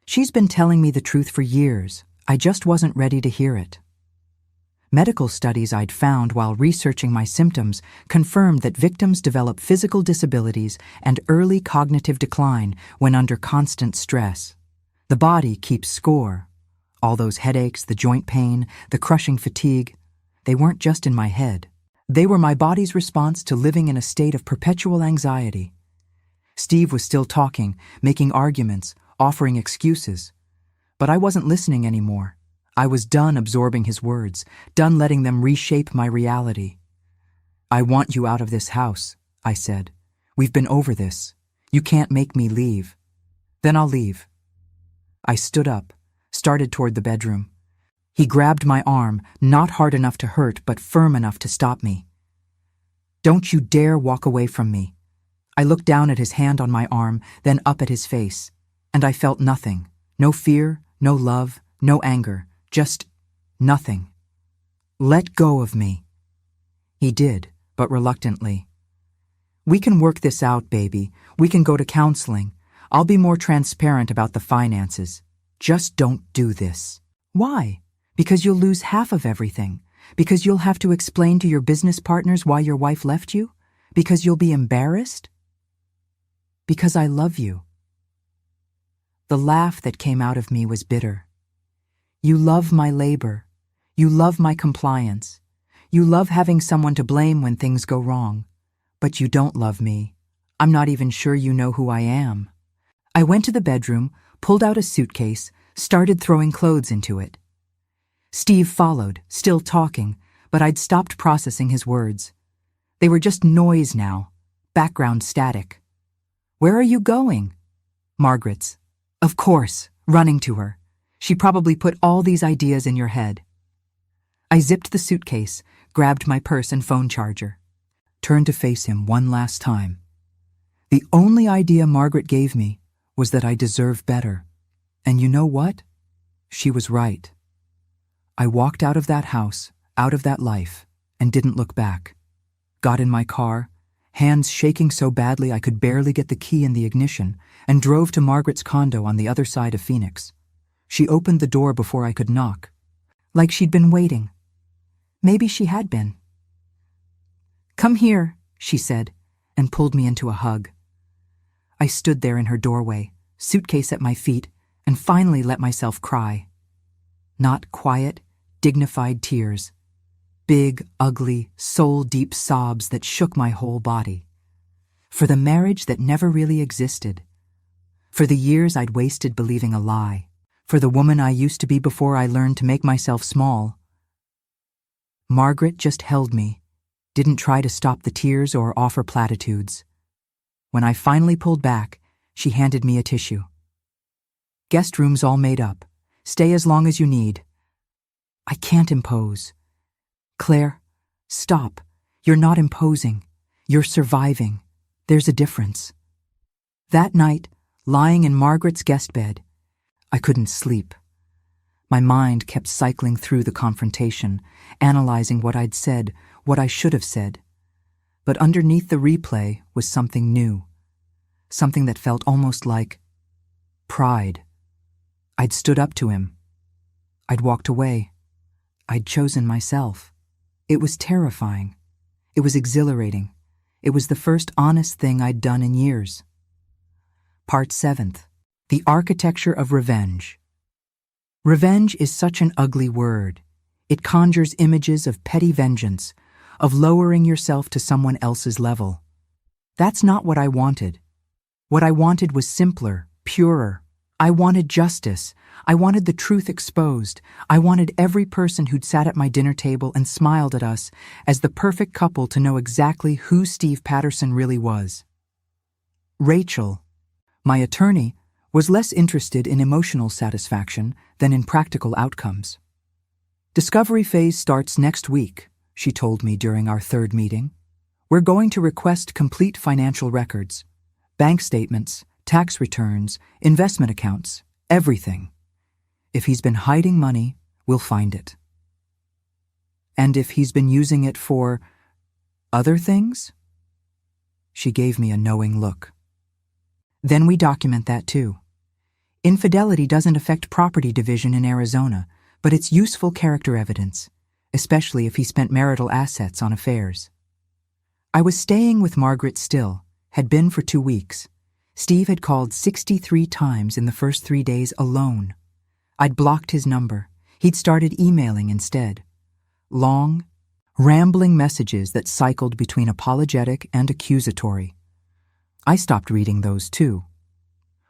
She's been telling me the truth for years. I just wasn't ready to hear it. Medical studies I'd found while researching my symptoms confirmed that victims develop physical disabilities and early cognitive decline when under constant stress. The body keeps score. All those headaches, the joint pain, the crushing fatigue, they weren't just in my head. They were my body's response to living in a state of perpetual anxiety. Steve was still talking, making arguments, offering excuses. But I wasn't listening anymore. I was done absorbing his words, done letting them reshape my reality. "I want you out of this house," I said. "We've been over this. You can't make me leave." "Then I'll leave." I stood up, started toward the bedroom. He grabbed my arm, not hard enough to hurt, but firm enough to stop me. "Don't you dare walk away from me." I looked down at his hand on my arm, then up at his face, and I felt nothing. No fear, no love, no anger, just nothing. "Let go of me." He did, but reluctantly. "We can work this out, baby. We can go to counseling. I'll be more transparent about the finances. Just don't do this." "Why?" "Because you'll lose half of everything. Because you'll have to explain to your business partners why your wife left you. Because you'll be embarrassed. Because I love you." The laugh that came out of me was bitter. "You love my labor. You love my compliance. You love having someone to blame when things go wrong. But you don't love me. I'm not even sure you know who I am." I went to the bedroom, pulled out a suitcase, started throwing clothes into it. Steve followed, still talking, but I'd stopped processing his words. They were just noise now, background static. "Where are you going?" "Margaret's." "Of course, running to her. She probably put all these ideas in your head." I zipped the suitcase, grabbed my purse and phone charger. Turned to face him one last time. The only idea Margaret gave me was that I deserve better. And you know what? She was right. I walked out of that house, out of that life, and didn't look back. Got in my car, hands shaking so badly I could barely get the key in the ignition, and drove to Margaret's condo on the other side of Phoenix. She opened the door before I could knock, like she'd been waiting. Maybe she had been. "Come here," she said, and pulled me into a hug. I stood there in her doorway, suitcase at my feet, and finally let myself cry. Not quiet, dignified tears. Big, ugly, soul-deep sobs that shook my whole body. For the marriage that never really existed. For the years I'd wasted believing a lie. For the woman I used to be before I learned to make myself small. Margaret just held me, didn't try to stop the tears or offer platitudes. When I finally pulled back, she handed me a tissue. "Guest room's all made up. Stay as long as you need." I can't impose. "Claire, stop. You're not imposing. You're surviving. There's a difference." That night, lying in Margaret's guest bed, I couldn't sleep. My mind kept cycling through the confrontation, analyzing what I'd said, what I should have said. But underneath the replay was something new. Something that felt almost like pride. I'd stood up to him. I'd walked away. I'd chosen myself. It was terrifying. It was exhilarating. It was the first honest thing I'd done in years. Part 7th. The Architecture of Revenge. Revenge is such an ugly word. It conjures images of petty vengeance, of lowering yourself to someone else's level. That's not what I wanted. What I wanted was simpler, purer. I wanted justice. I wanted the truth exposed. I wanted every person who'd sat at my dinner table and smiled at us as the perfect couple to know exactly who Steve Patterson really was. Rachel, my attorney, was less interested in emotional satisfaction than in practical outcomes. "Discovery phase starts next week," she told me during our third meeting. "We're going to request complete financial records, bank statements, tax returns, investment accounts, everything. If he's been hiding money, we'll find it. And if he's been using it for other things?" She gave me a knowing look. "Then we document that too. Infidelity doesn't affect property division in Arizona, but it's useful character evidence, especially if he spent marital assets on affairs." I was staying with Margaret still, had been for 2 weeks. Steve had called 63 times in the first 3 days alone. I'd blocked his number. He'd started emailing instead. Long, rambling messages that cycled between apologetic and accusatory. I stopped reading those too.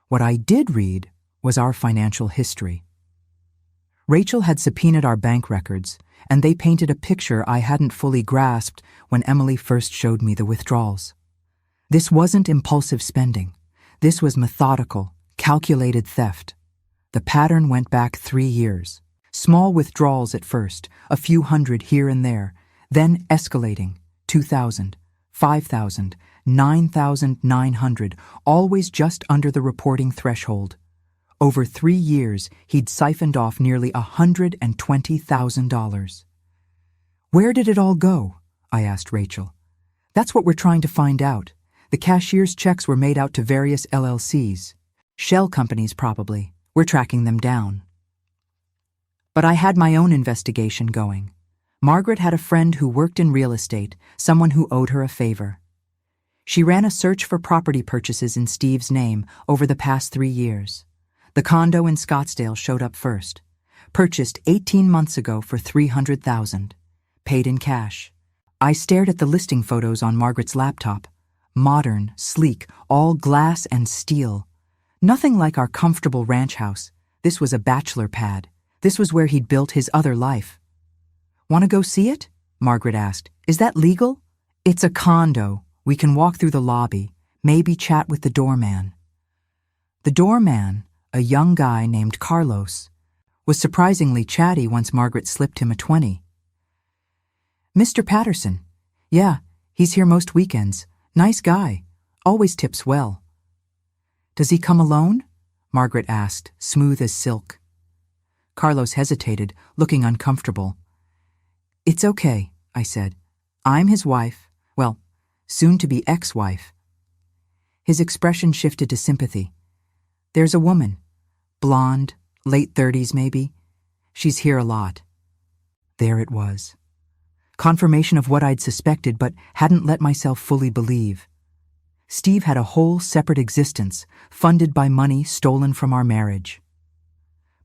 What I did read was our financial history. Rachel had subpoenaed our bank records, and they painted a picture I hadn't fully grasped when Emily first showed me the withdrawals. This wasn't impulsive spending. This was methodical, calculated theft. The pattern went back 3 years. Small withdrawals at first, a few hundred here and there, then escalating, 2,000, 5,000, 9,900, always just under the reporting threshold. Over 3 years, he'd siphoned off nearly $120,000. "Where did it all go?" I asked Rachel. "That's what we're trying to find out. The cashier's checks were made out to various LLCs. Shell companies, probably. We're tracking them down." But I had my own investigation going. Margaret had a friend who worked in real estate, someone who owed her a favor. She ran a search for property purchases in Steve's name over the past 3 years. The condo in Scottsdale showed up first. Purchased 18 months ago for $300,000. Paid in cash. I stared at the listing photos on Margaret's laptop. Modern, sleek, all glass and steel. Nothing like our comfortable ranch house. This was a bachelor pad. This was where he'd built his other life. "Want to go see it?" Margaret asked. "Is that legal?" "It's a condo. We can walk through the lobby, maybe chat with the doorman." The doorman, a young guy named Carlos, was surprisingly chatty once Margaret slipped him a 20. "Mr. Patterson. Yeah, he's here most weekends. Nice guy. Always tips well." "Does he come alone?" Margaret asked, smooth as silk. Carlos hesitated, looking uncomfortable. "It's okay," I said. "I'm his wife, well, soon-to-be ex-wife." His expression shifted to sympathy. "There's a woman, blonde, late 30s maybe. She's here a lot." There it was. Confirmation of what I'd suspected but hadn't let myself fully believe. Steve had a whole separate existence, funded by money stolen from our marriage.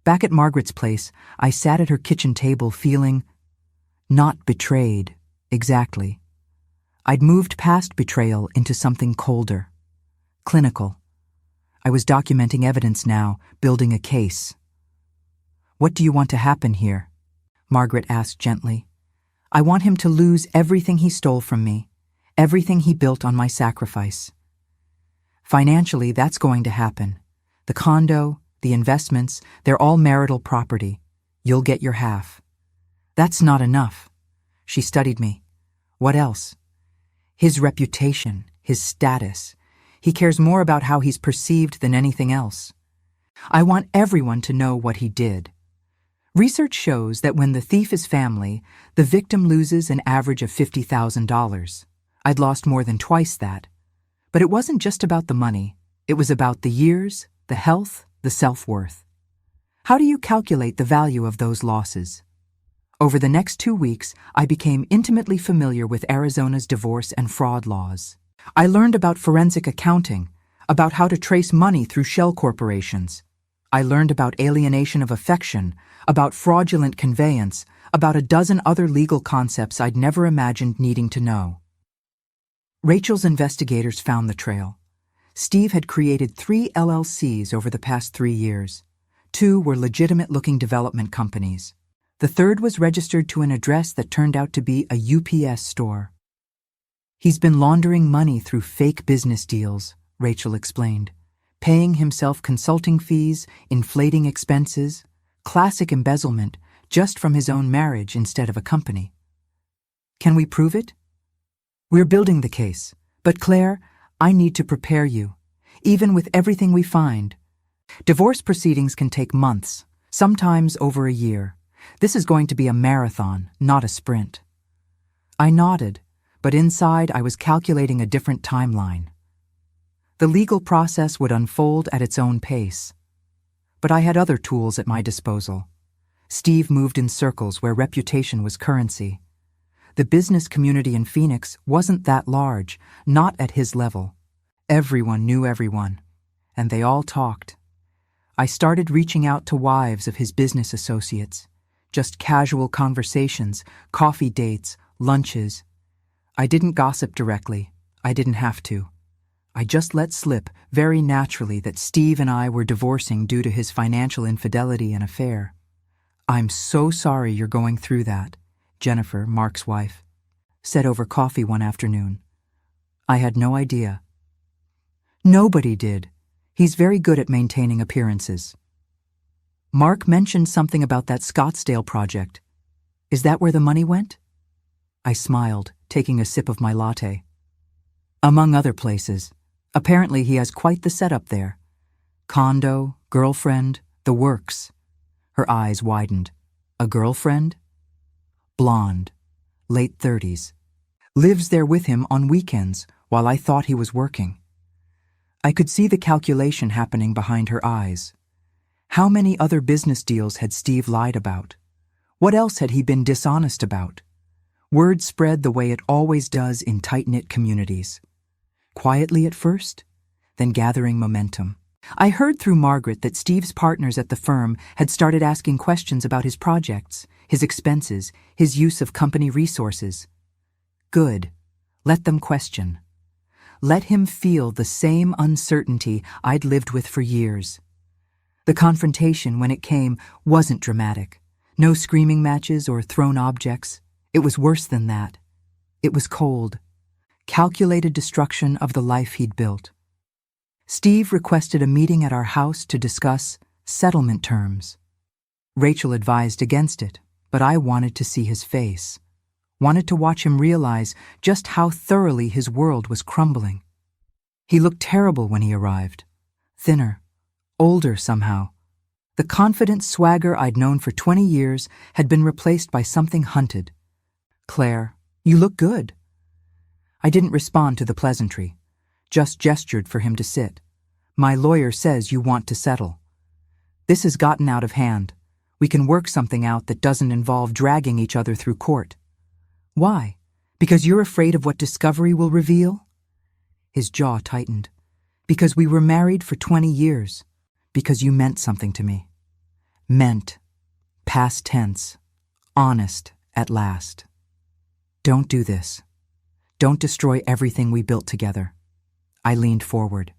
Back at Margaret's place, I sat at her kitchen table feeling not betrayed, exactly. I'd moved past betrayal into something colder, clinical. I was documenting evidence now, building a case. "What do you want to happen here?" Margaret asked gently. "I want him to lose everything he stole from me, everything he built on my sacrifice. Financially, that's going to happen. The condo, the investments, they're all marital property. You'll get your half." "That's not enough." She studied me. "What else?" "His reputation, his status. He cares more about how he's perceived than anything else. I want everyone to know what he did. Research shows that when the thief is family, the victim loses an average of $50,000. I'd lost more than twice that. But it wasn't just about the money. It was about the years, the health, the self-worth. How do you calculate the value of those losses?" Over the next 2 weeks, I became intimately familiar with Arizona's divorce and fraud laws. I learned about forensic accounting, about how to trace money through shell corporations. I learned about alienation of affection, about fraudulent conveyance, about a dozen other legal concepts I'd never imagined needing to know. Rachel's investigators found the trail. Steve had created 3 LLCs over the past 3 years. 2 were legitimate-looking development companies. The third was registered to an address that turned out to be a UPS store. "He's been laundering money through fake business deals," Rachel explained, "paying himself consulting fees, inflating expenses, classic embezzlement, just from his own marriage instead of a company." "Can we prove it?" "We're building the case. But Claire, I need to prepare you. Even with everything we find. Divorce proceedings can take months, sometimes over a year. This is going to be a marathon, not a sprint." I nodded, but inside I was calculating a different timeline. The legal process would unfold at its own pace. But I had other tools at my disposal. Steve moved in circles where reputation was currency. The business community in Phoenix wasn't that large, not at his level. Everyone knew everyone, and they all talked. I started reaching out to wives of his business associates. Just casual conversations, coffee dates, lunches. I didn't gossip directly. I didn't have to. I just let slip very naturally that Steve and I were divorcing due to his financial infidelity and affair. "I'm so sorry you're going through that," Jennifer, Mark's wife, said over coffee one afternoon. I had no idea. Nobody did. He's very good at maintaining appearances. "Mark mentioned something about that Scottsdale project. Is that where the money went?" I smiled, taking a sip of my latte. "Among other places. Apparently he has quite the setup there. Condo, girlfriend, the works." Her eyes widened. "A girlfriend?" "Blonde, late 30s. Lives there with him on weekends while I thought he was working." I could see the calculation happening behind her eyes. How many other business deals had Steve lied about? What else had he been dishonest about? Word spread the way it always does in tight-knit communities. Quietly at first, then gathering momentum. I heard through Margaret that Steve's partners at the firm had started asking questions about his projects, his expenses, his use of company resources. Good. Let them question. Let him feel the same uncertainty I'd lived with for years. The confrontation, when it came, wasn't dramatic. No screaming matches or thrown objects. It was worse than that. It was cold. Calculated destruction of the life he'd built. Steve requested a meeting at our house to discuss settlement terms. Rachel advised against it, but I wanted to see his face. Wanted to watch him realize just how thoroughly his world was crumbling. He looked terrible when he arrived. Thinner. Older somehow. The confident swagger I'd known for 20 years had been replaced by something hunted. "Claire, you look good." I didn't respond to the pleasantry, just gestured for him to sit. "My lawyer says you want to settle. This has gotten out of hand. We can work something out that doesn't involve dragging each other through court." "Why? Because you're afraid of what discovery will reveal?" His jaw tightened. "Because we were married for 20 years. Because you meant something to me." Meant. Past tense. Honest, at last. "Don't do this. Don't destroy everything we built together." I leaned forward.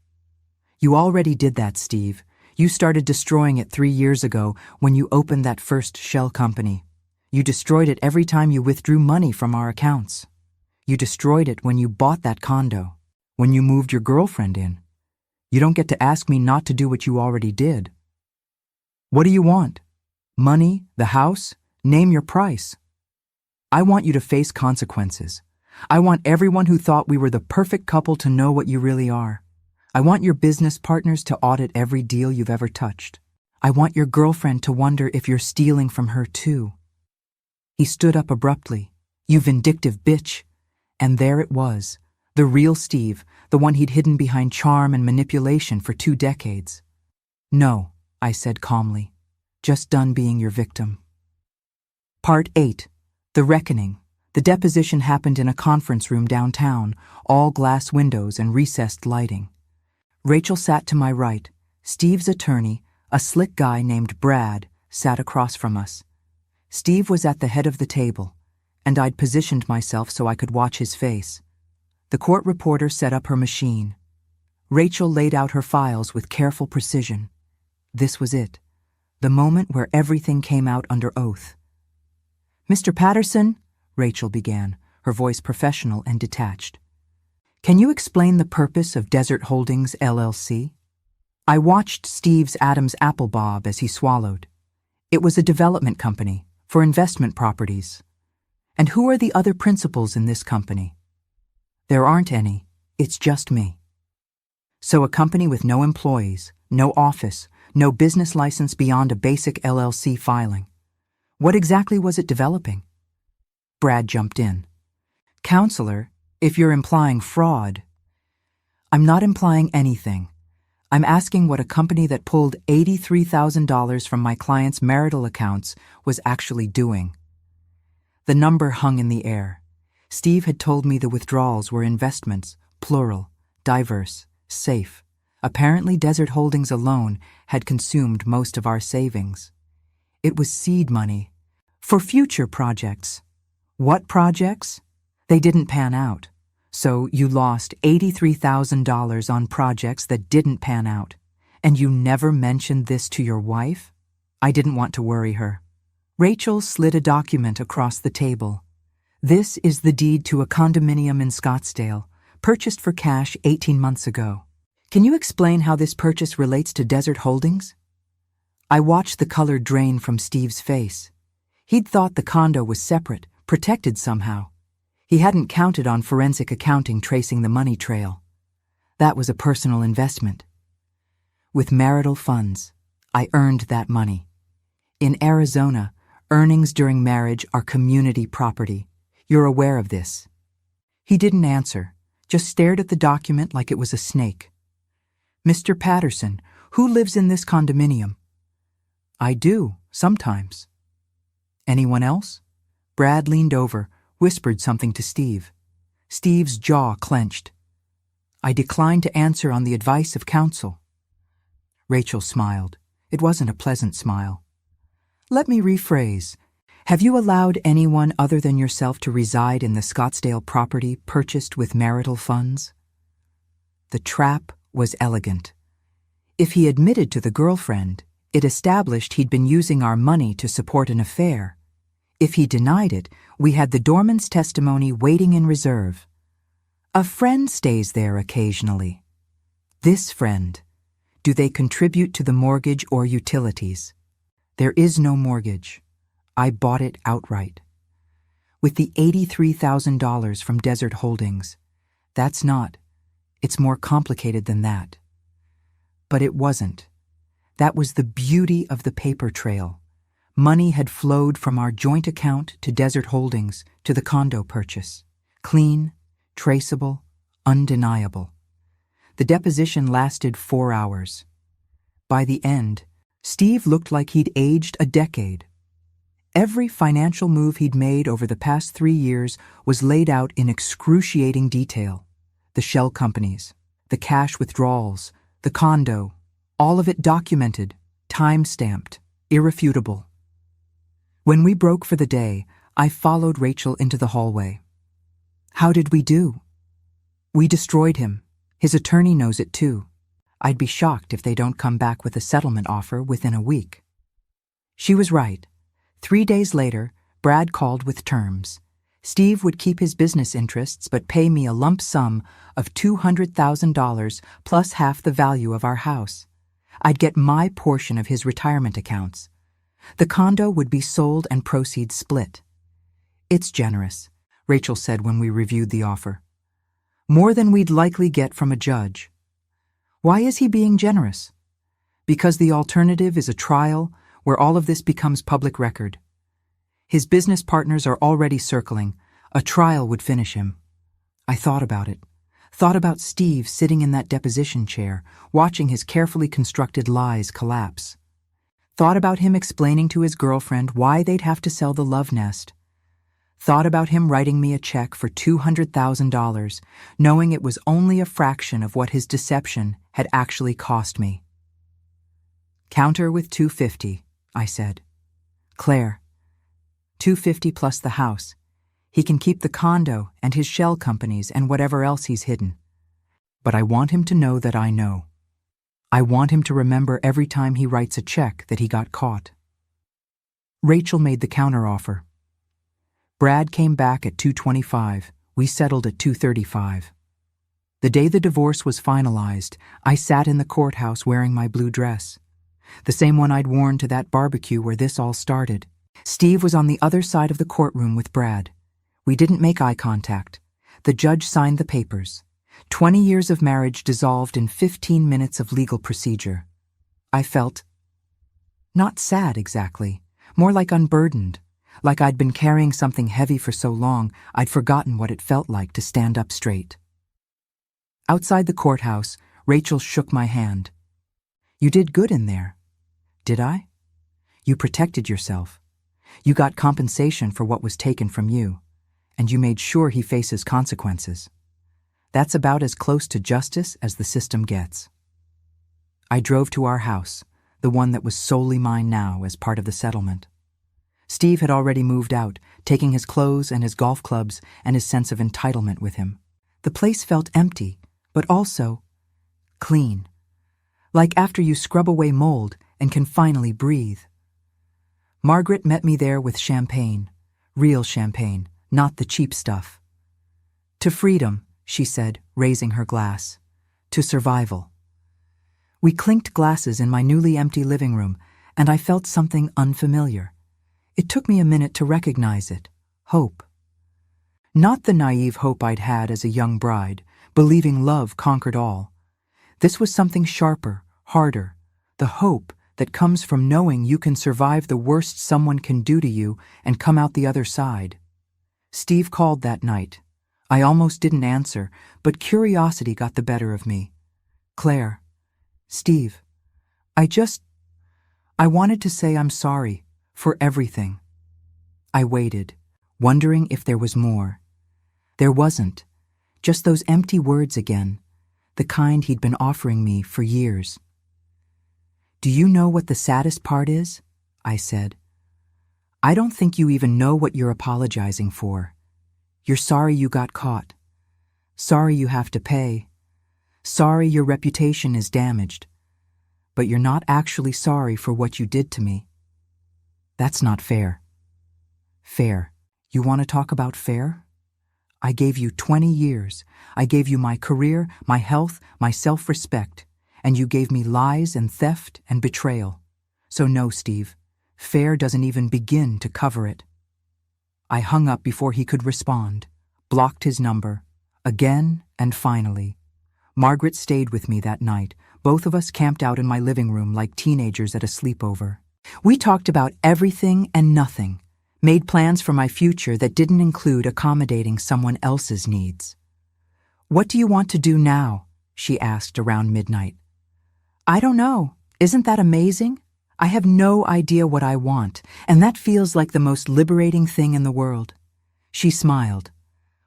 "You already did that, Steve. You started destroying it 3 years ago when you opened that first shell company. You destroyed it every time you withdrew money from our accounts. You destroyed it when you bought that condo, when you moved your girlfriend in. You don't get to ask me not to do what you already did." "What do you want? Money? The house? Name your price." "I want you to face consequences. I want everyone who thought we were the perfect couple to know what you really are. I want your business partners to audit every deal you've ever touched. I want your girlfriend to wonder if you're stealing from her too." He stood up abruptly. "You vindictive bitch." And there it was, the real Steve, the one he'd hidden behind charm and manipulation for 2 decades. "No," I said calmly. "Just done being your victim." Part 8. The Reckoning. The deposition happened in a conference room downtown, all glass windows and recessed lighting. Rachel sat to my right. Steve's attorney, a slick guy named Brad, sat across from us. Steve was at the head of the table, and I'd positioned myself so I could watch his face. The court reporter set up her machine. Rachel laid out her files with careful precision. This was it, the moment where everything came out under oath. "Mr. Patterson," Rachel began, her voice professional and detached, "can you explain the purpose of Desert Holdings, LLC?" I watched Steve's Adam's apple bob as he swallowed. It was a development company for investment properties. And who are the other principals in this company? There aren't any. It's just me. So a company with no employees, no office, no business license beyond a basic LLC filing. What exactly was it developing? Brad jumped in. "Counselor, if you're implying fraud..." "I'm not implying anything. I'm asking what a company that pulled $83,000 from my client's marital accounts was actually doing." The number hung in the air. Steve had told me the withdrawals were investments, plural, diverse, safe. Apparently Desert Holdings alone had consumed most of our savings. It was seed money. For future projects. What projects? They didn't pan out. So you lost $83,000 on projects that didn't pan out. And you never mentioned this to your wife? I didn't want to worry her. Rachel slid a document across the table. "This is the deed to a condominium in Scottsdale, purchased for cash 18 months ago. Can you explain how this purchase relates to Desert Holdings?" I watched the color drain from Steve's face. He'd thought the condo was separate, protected somehow. He hadn't counted on forensic accounting tracing the money trail. That was a personal investment. With marital funds, I earned that money. In Arizona, earnings during marriage are community property. You're aware of this. He didn't answer, just stared at the document like it was a snake. "Mr. Patterson, who lives in this condominium?" "I do, sometimes." "Anyone else?" Brad leaned over, whispered something to Steve. Steve's jaw clenched. I declined to answer on the advice of counsel. Rachel smiled. It wasn't a pleasant smile. "Let me rephrase. Have you allowed anyone other than yourself to reside in the Scottsdale property purchased with marital funds?" The trap was elegant. If he admitted to the girlfriend, it established he'd been using our money to support an affair. If he denied it, we had the doorman's testimony waiting in reserve. A friend stays there occasionally. This friend. Do they contribute to the mortgage or utilities? There is no mortgage. I bought it outright. With the $83,000 from Desert Holdings, it's more complicated than that. But it wasn't. That was the beauty of the paper trail. Money had flowed from our joint account to Desert Holdings to the condo purchase. Clean, traceable, undeniable. The deposition lasted 4 hours. By the end, Steve looked like he'd aged a decade. Every financial move he'd made over the past 3 years was laid out in excruciating detail. The shell companies, the cash withdrawals, the condo, all of it documented, time-stamped, irrefutable. When we broke for the day, I followed Rachel into the hallway. How did we do? We destroyed him. His attorney knows it too. I'd be shocked if they don't come back with a settlement offer within a week. She was right. 3 days later, Brad called with terms. Steve would keep his business interests but pay me a lump sum of $200,000 plus half the value of our house. I'd get my portion of his retirement accounts. The condo would be sold and proceeds split. It's generous, Rachel said when we reviewed the offer. More than we'd likely get from a judge. Why is he being generous? Because the alternative is a trial where all of this becomes public record. His business partners are already circling. A trial would finish him. I thought about it. Thought about Steve sitting in that deposition chair, watching his carefully constructed lies collapse. Thought about him explaining to his girlfriend why they'd have to sell the love nest. Thought about him writing me a check for $200,000, knowing it was only a fraction of what his deception had actually cost me. Counter with $250, I said. Claire, $250 plus the house. He can keep the condo and his shell companies and whatever else he's hidden. But I want him to know that I know. I want him to remember every time he writes a check that he got caught. Rachel made the counteroffer. Brad came back at $225. We settled at $235. The day the divorce was finalized, I sat in the courthouse wearing my blue dress. The same one I'd worn to that barbecue where this all started. Steve was on the other side of the courtroom with Brad. We didn't make eye contact. The judge signed the papers. 20 years of marriage dissolved in 15 minutes of legal procedure. I felt not sad exactly, more like unburdened, like I'd been carrying something heavy for so long I'd forgotten what it felt like to stand up straight. Outside the courthouse, Rachel shook my hand. You did good in there. Did I? You protected yourself. You got compensation for what was taken from you, and you made sure he faces consequences. That's about as close to justice as the system gets. I drove to our house, the one that was solely mine now as part of the settlement. Steve had already moved out, taking his clothes and his golf clubs and his sense of entitlement with him. The place felt empty, but also clean. Like after you scrub away mold and can finally breathe. Margaret met me there with champagne, real champagne, not the cheap stuff. To freedom, she said, raising her glass. To survival. We clinked glasses in my newly empty living room, and I felt something unfamiliar. It took me a minute to recognize it. Hope. Not the naive hope I'd had as a young bride, believing love conquered all. This was something sharper, harder, the hope that comes from knowing you can survive the worst someone can do to you and come out the other side. Steve called that night. I almost didn't answer, but curiosity got the better of me. Claire, Steve, I wanted to say I'm sorry for everything. I waited, wondering if there was more. There wasn't, just those empty words again, the kind he'd been offering me for years. Do you know what the saddest part is? I said. I don't think you even know what you're apologizing for. You're sorry you got caught. Sorry you have to pay. Sorry your reputation is damaged. But you're not actually sorry for what you did to me. That's not fair. Fair. You want to talk about fair? I gave you 20 years. I gave you my career, my health, my self-respect, and you gave me lies and theft and betrayal. So no, Steve, fair doesn't even begin to cover it. I hung up before he could respond, blocked his number, again and finally. Margaret stayed with me that night. Both of us camped out in my living room like teenagers at a sleepover. We talked about everything and nothing, made plans for my future that didn't include accommodating someone else's needs. "What do you want to do now?" she asked around midnight. "I don't know. Isn't that amazing? I have no idea what I want, and that feels like the most liberating thing in the world." She smiled.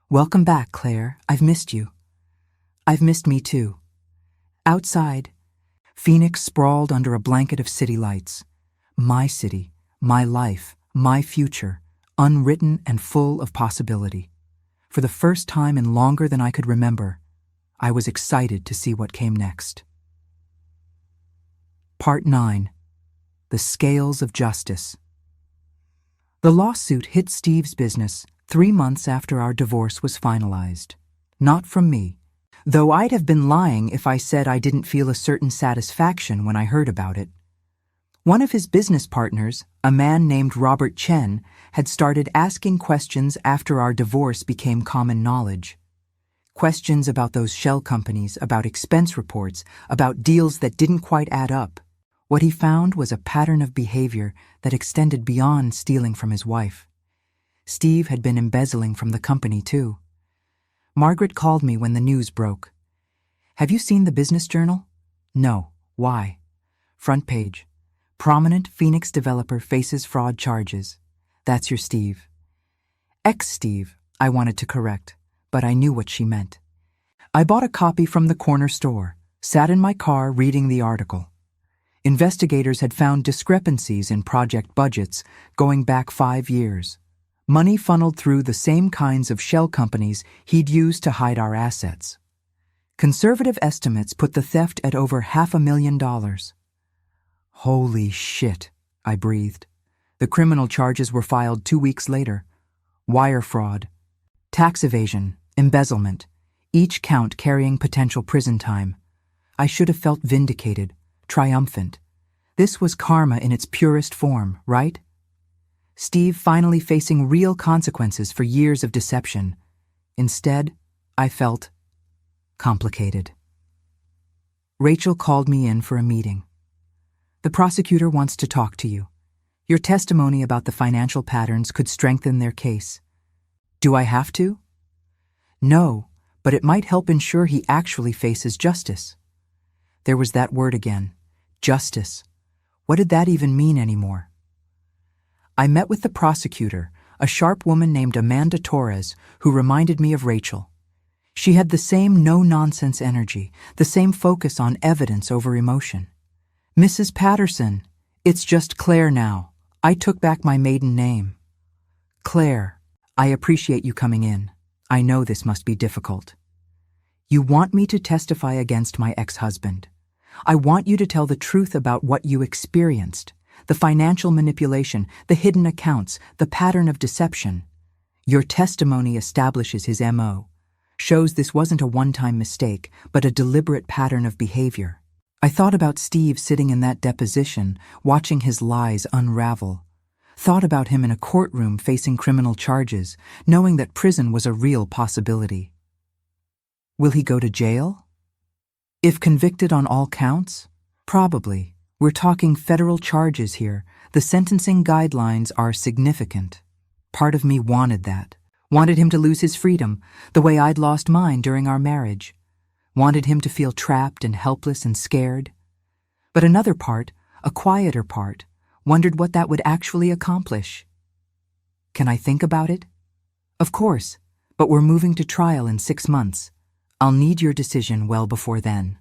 "Welcome back, Claire. I've missed you." "I've missed me too." Outside, Phoenix sprawled under a blanket of city lights. My city, my life, my future, unwritten and full of possibility. For the first time in longer than I could remember, I was excited to see what came next. Part 9. The Scales of Justice. The lawsuit hit Steve's business 3 months after our divorce was finalized. Not from me, though I'd have been lying if I said I didn't feel a certain satisfaction when I heard about it. One of his business partners, a man named Robert Chen, had started asking questions after our divorce became common knowledge. Questions about those shell companies, about expense reports, about deals that didn't quite add up. What he found was a pattern of behavior that extended beyond stealing from his wife. Steve had been embezzling from the company too. Margaret called me when the news broke. "Have you seen the Business Journal?" "No. Why?" Front page. "Prominent Phoenix developer faces fraud charges." That's your Steve. Ex-Steve, I wanted to correct, but I knew what she meant. I bought a copy from the corner store, sat in my car reading the article. Investigators had found discrepancies in project budgets going back 5 years. Money funneled through the same kinds of shell companies he'd used to hide our assets. Conservative estimates put the theft at over $500,000. Holy shit, I breathed. The criminal charges were filed 2 weeks later. Wire fraud, tax evasion, embezzlement, each count carrying potential prison time. I should have felt vindicated, triumphant. This was karma in its purest form, right? Steve finally facing real consequences for years of deception. Instead, I felt complicated. Rachel called me in for a meeting. "The prosecutor wants to talk to you. Your testimony about the financial patterns could strengthen their case." "Do I have to?" "No, but it might help ensure he actually faces justice." There was that word again. Justice. What did that even mean anymore? I met with the prosecutor, a sharp woman named Amanda Torres, who reminded me of Rachel. She had the same no-nonsense energy, the same focus on evidence over emotion. "Mrs. Patterson, it's just Claire now. I took back my maiden name." "Claire, I appreciate you coming in. I know this must be difficult. You want me to testify against my ex-husband. I want you to tell the truth about what you experienced, the financial manipulation, the hidden accounts, the pattern of deception. Your testimony establishes his MO, shows this wasn't a one-time mistake, but a deliberate pattern of behavior." I thought about Steve sitting in that deposition, watching his lies unravel. Thought about him in a courtroom facing criminal charges, knowing that prison was a real possibility. Will he go to jail? If convicted on all counts? Probably. We're talking federal charges here. The sentencing guidelines are significant. Part of me wanted that. Wanted him to lose his freedom, the way I'd lost mine during our marriage. Wanted him to feel trapped and helpless and scared. But another part, a quieter part, wondered what that would actually accomplish. Can I think about it? Of course, but we're moving to trial in 6 months. I'll need your decision well before then.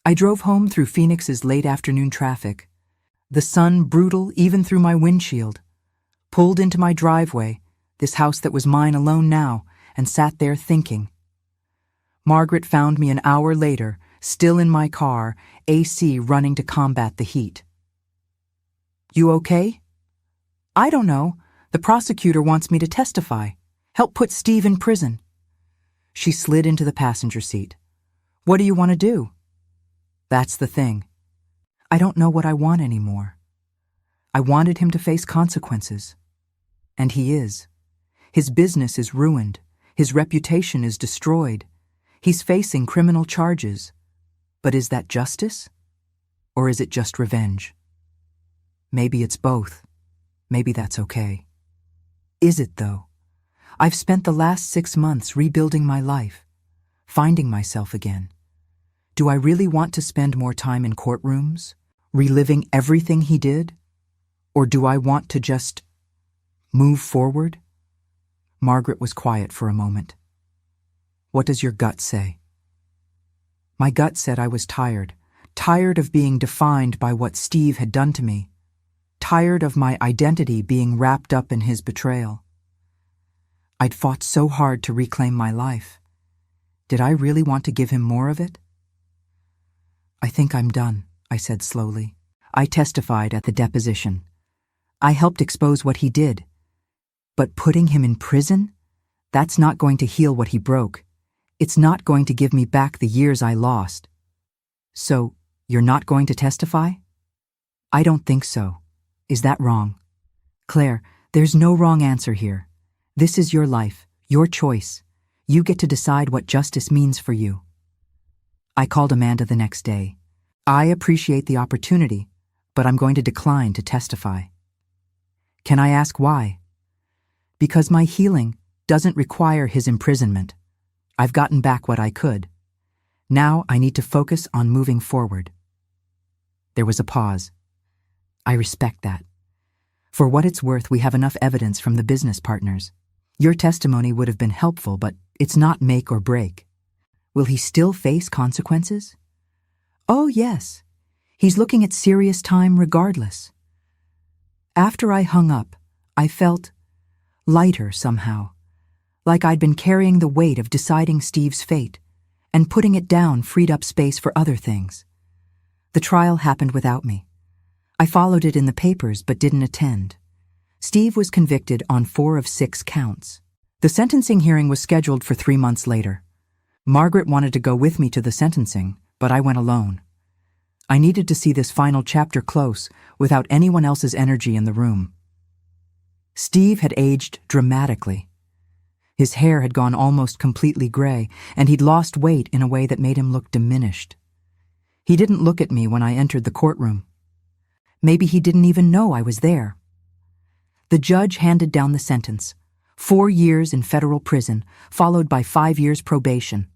I drove home through Phoenix's late afternoon traffic. The sun brutal even through my windshield. Pulled into my driveway, this house that was mine alone now, and sat there thinking. Margaret found me an hour later, still in my car, AC running to combat the heat. "You okay?" "I don't know. The prosecutor wants me to testify. Help put Steve in prison." She slid into the passenger seat. "What do you want to do?" That's the thing. I don't know what I want anymore. I wanted him to face consequences. And he is. His business is ruined. His reputation is destroyed. He's facing criminal charges. But is that justice? Or is it just revenge? Maybe it's both. Maybe that's okay. Is it, though? I've spent the last 6 months rebuilding my life, finding myself again. Do I really want to spend more time in courtrooms, reliving everything he did? Or do I want to just move forward? Margaret was quiet for a moment. What does your gut say? My gut said I was tired of being defined by what Steve had done to me, tired of my identity being wrapped up in his betrayal. I'd fought so hard to reclaim my life. Did I really want to give him more of it? I think I'm done, I said slowly. I testified at the deposition. I helped expose what he did. But putting him in prison? That's not going to heal what he broke. It's not going to give me back the years I lost. So, you're not going to testify? I don't think so. Is that wrong? Claire, there's no wrong answer here. This is your life, your choice. You get to decide what justice means for you. I called Amanda the next day. I appreciate the opportunity, but I'm going to decline to testify. Can I ask why? Because my healing doesn't require his imprisonment. I've gotten back what I could. Now I need to focus on moving forward. There was a pause. I respect that. For what it's worth, we have enough evidence from the business partners. Your testimony would have been helpful, but it's not make or break. Will he still face consequences? Oh, yes. He's looking at serious time regardless. After I hung up, I felt lighter somehow, like I'd been carrying the weight of deciding Steve's fate, and putting it down freed up space for other things. The trial happened without me. I followed it in the papers but didn't attend. Steve was convicted on 4 of 6 counts. The sentencing hearing was scheduled for 3 months later. Margaret wanted to go with me to the sentencing, but I went alone. I needed to see this final chapter close without anyone else's energy in the room. Steve had aged dramatically. His hair had gone almost completely gray, and he'd lost weight in a way that made him look diminished. He didn't look at me when I entered the courtroom. Maybe he didn't even know I was there. The judge handed down the sentence: 4 years in federal prison, followed by 5 years probation,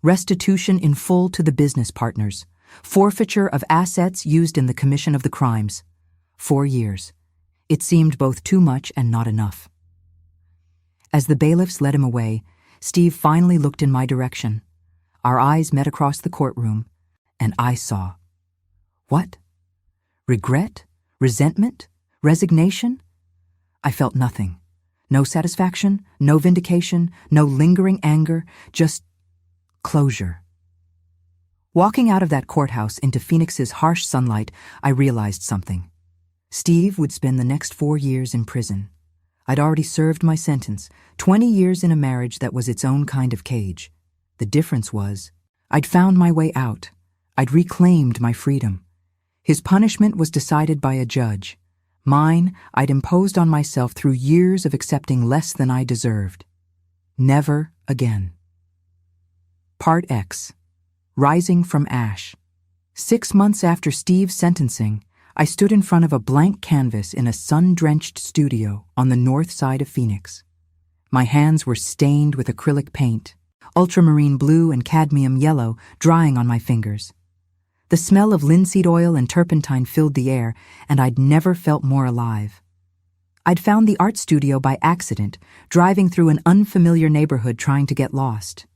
restitution in full to the business partners, forfeiture of assets used in the commission of the crimes. 4 years. It seemed both too much and not enough. As the bailiffs led him away, Steve finally looked in my direction. Our eyes met across the courtroom, and I saw. What? Regret? Resentment? Resignation? I felt nothing. No satisfaction, no vindication, no lingering anger, just closure. Walking out of that courthouse into Phoenix's harsh sunlight, I realized something. Steve would spend the next 4 years in prison. I'd already served my sentence, 20 years in a marriage that was its own kind of cage. The difference was, I'd found my way out. I'd reclaimed my freedom. His punishment was decided by a judge. Mine, I'd imposed on myself through years of accepting less than I deserved. Never again. Part X. Rising from Ash. 6 months after Steve's sentencing, I stood in front of a blank canvas in a sun-drenched studio on the north side of Phoenix. My hands were stained with acrylic paint, ultramarine blue and cadmium yellow drying on my fingers. The smell of linseed oil and turpentine filled the air, and I'd never felt more alive. I'd found the art studio by accident, driving through an unfamiliar neighborhood trying to get lost.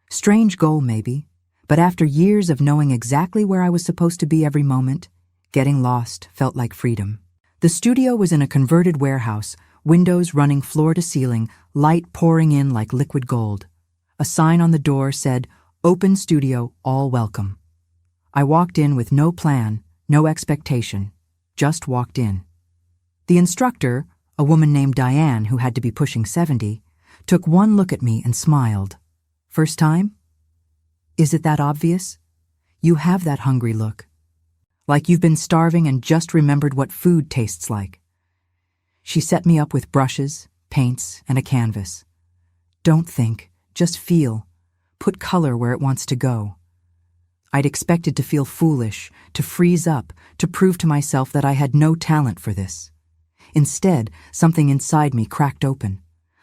Strange goal, maybe, but after years of knowing exactly where I was supposed to be every moment, getting lost felt like freedom. The studio was in a converted warehouse, windows running floor to ceiling, light pouring in like liquid gold. A sign on the door said, "Open Studio, all welcome." I walked in with no plan, no expectation, just walked in. The instructor, a woman named Diane who had to be pushing 70, took one look at me and smiled. "First time? Is it that obvious? You have that hungry look. Like you've been starving and just remembered what food tastes like." She set me up with brushes, paints, and a canvas. "Don't think, just feel. put color where it wants to go. I'd expected to feel foolish, to freeze up, to prove to myself that I had no talent for this. Instead, something inside me cracked open.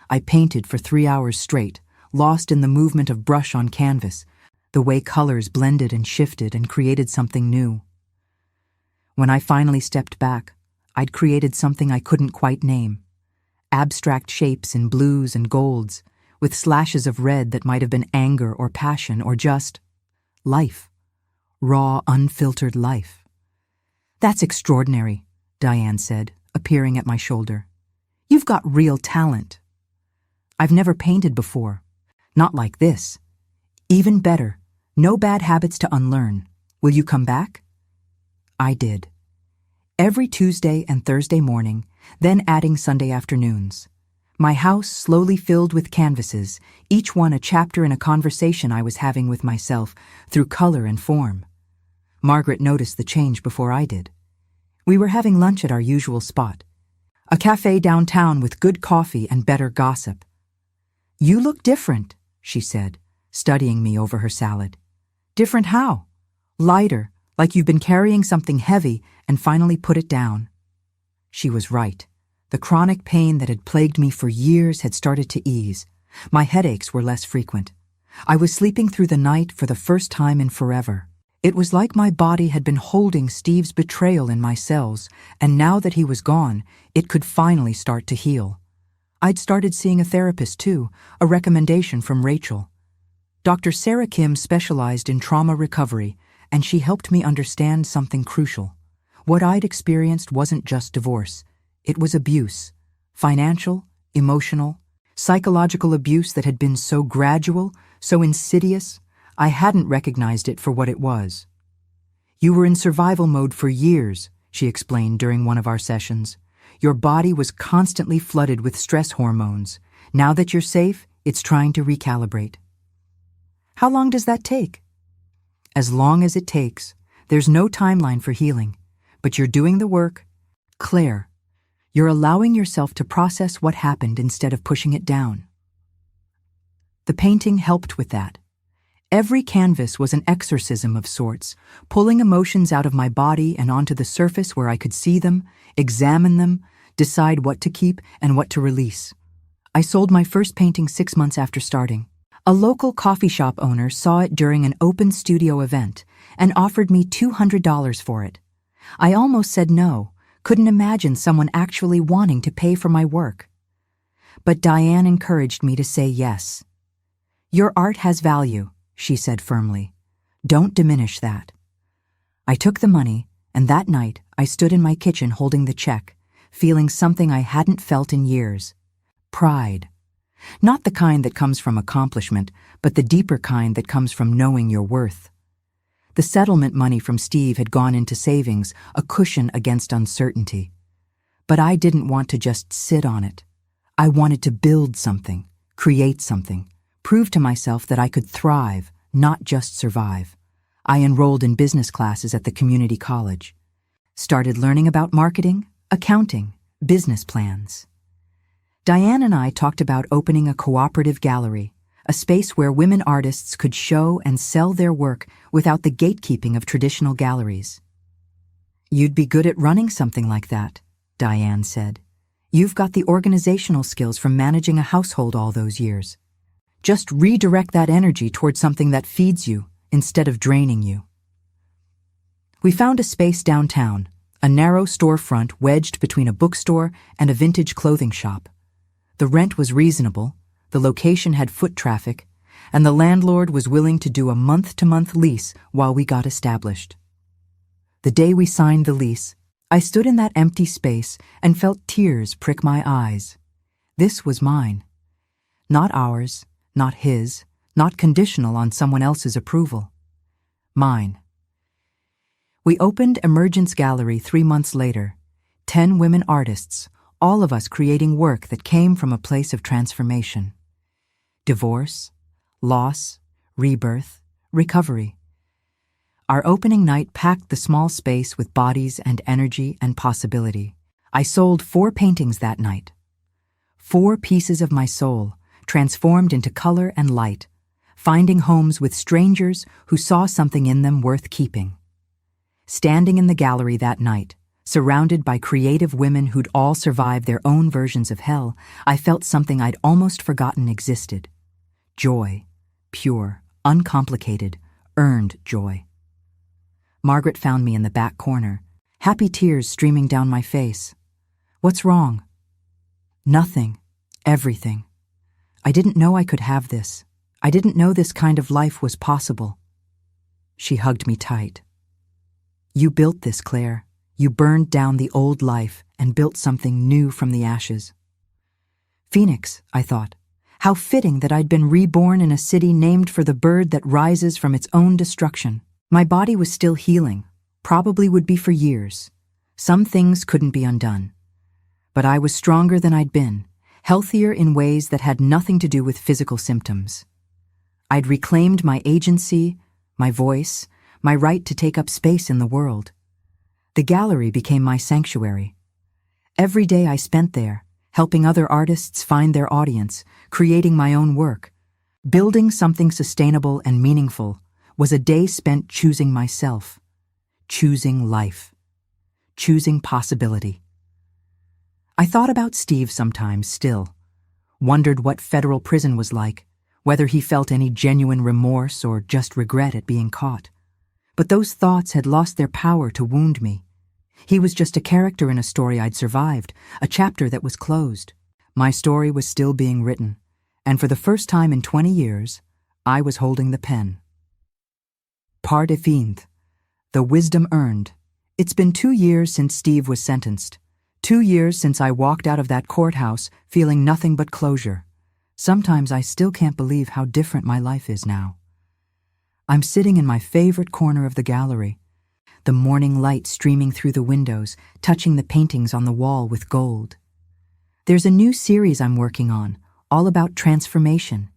I painted for 3 hours straight, lost in the movement of brush on canvas, the way colors blended and shifted and created something new. When I finally stepped back, I'd created something I couldn't quite name. Abstract shapes in blues and golds, with slashes of red that might have been anger or passion or just life. Raw, unfiltered life. "That's extraordinary," Diane said, appearing at my shoulder. "You've got real talent." "I've never painted before. Not like this. Even better, no bad habits to unlearn. Will you come back?" I did. Every Tuesday and Thursday morning, then adding Sunday afternoons. My house slowly filled with canvases, each one a chapter in a conversation I was having with myself through color and form. Margaret noticed the change before I did. We were having lunch at our usual spot, a cafe downtown with good coffee and better gossip. "You look different," she said, studying me over her salad. "Different how?" "Lighter, like you've been carrying something heavy and finally put it down." She was right. The chronic pain that had plagued me for years had started to ease. My headaches were less frequent. I was sleeping through the night for the first time in forever. It was like my body had been holding Steve's betrayal in my cells, and now that he was gone, it could finally start to heal. I'd started seeing a therapist too, a recommendation from Rachel. Dr. Sarah Kim specialized in trauma recovery, and she helped me understand something crucial. What I'd experienced wasn't just divorce. It was abuse. Financial, emotional, psychological abuse that had been so gradual, so insidious, I hadn't recognized it for what it was. "You were in survival mode for years," she explained during one of our sessions. "Your body was constantly flooded with stress hormones. Now that you're safe, it's trying to recalibrate." "How long does that take?" "As long as it takes. There's no timeline for healing. But you're doing the work. Claire, you're allowing yourself to process what happened instead of pushing it down." The painting helped with that. Every canvas was an exorcism of sorts, pulling emotions out of my body and onto the surface where I could see them, examine them, decide what to keep and what to release. I sold my first painting 6 months after starting. A local coffee shop owner saw it during an open studio event and offered me $200 for it. I almost said no, couldn't imagine someone actually wanting to pay for my work. But Diane encouraged me to say yes. "Your art has value," she said firmly. "Don't diminish that." I took the money, and that night I stood in my kitchen holding the check, feeling something I hadn't felt in years. Pride. Not the kind that comes from accomplishment, but the deeper kind that comes from knowing your worth. The settlement money from Steve had gone into savings, a cushion against uncertainty. But I didn't want to just sit on it. I wanted to build something, create something, prove to myself that I could thrive, not just survive. I enrolled in business classes at the community college. Started learning about marketing, accounting, business plans. Diane and I talked about opening a cooperative gallery, a space where women artists could show and sell their work without the gatekeeping of traditional galleries. "You'd be good at running something like that," Diane said. "You've got the organizational skills from managing a household all those years. Just redirect that energy toward something that feeds you instead of draining you." We found a space downtown, a narrow storefront wedged between a bookstore and a vintage clothing shop. The rent was reasonable, the location had foot traffic, and the landlord was willing to do a month-to-month lease while we got established. The day we signed the lease, I stood in that empty space and felt tears prick my eyes. This was mine. Not ours, not his, not conditional on someone else's approval. Mine. We opened Emergence Gallery 3 months later, 10 women artists, all of us creating work that came from a place of transformation. Divorce, loss, rebirth, recovery. Our opening night packed the small space with bodies and energy and possibility. I sold 4 paintings that night. 4 pieces of my soul, transformed into color and light, finding homes with strangers who saw something in them worth keeping. Standing in the gallery that night, surrounded by creative women who'd all survived their own versions of hell, I felt something I'd almost forgotten existed. Joy. Pure, uncomplicated, earned joy. Margaret found me in the back corner, happy tears streaming down my face. "What's wrong?" "Nothing. Everything. I didn't know I could have this. I didn't know this kind of life was possible." She hugged me tight. "You built this, Claire. You burned down the old life and built something new from the ashes." Phoenix, I thought. How fitting that I'd been reborn in a city named for the bird that rises from its own destruction. My body was still healing, probably would be for years. Some things couldn't be undone. But I was stronger than I'd been, healthier in ways that had nothing to do with physical symptoms. I'd reclaimed my agency, my voice, my right to take up space in the world. The gallery became my sanctuary. Every day I spent there, helping other artists find their audience, creating my own work. Building something sustainable and meaningful was a day spent choosing myself, choosing life, choosing possibility. I thought about Steve sometimes still, wondered what federal prison was like, whether he felt any genuine remorse or just regret at being caught. But those thoughts had lost their power to wound me. He was just a character in a story I'd survived, a chapter that was closed. My story was still being written, and for the first time in 20 years, I was holding the pen. Par définitive, the wisdom earned. It's been 2 years since Steve was sentenced. 2 years since I walked out of that courthouse feeling nothing but closure. Sometimes I still can't believe how different my life is now. I'm sitting in my favorite corner of the gallery, the morning light streaming through the windows, touching the paintings on the wall with gold. There's a new series I'm working on, all about transformation.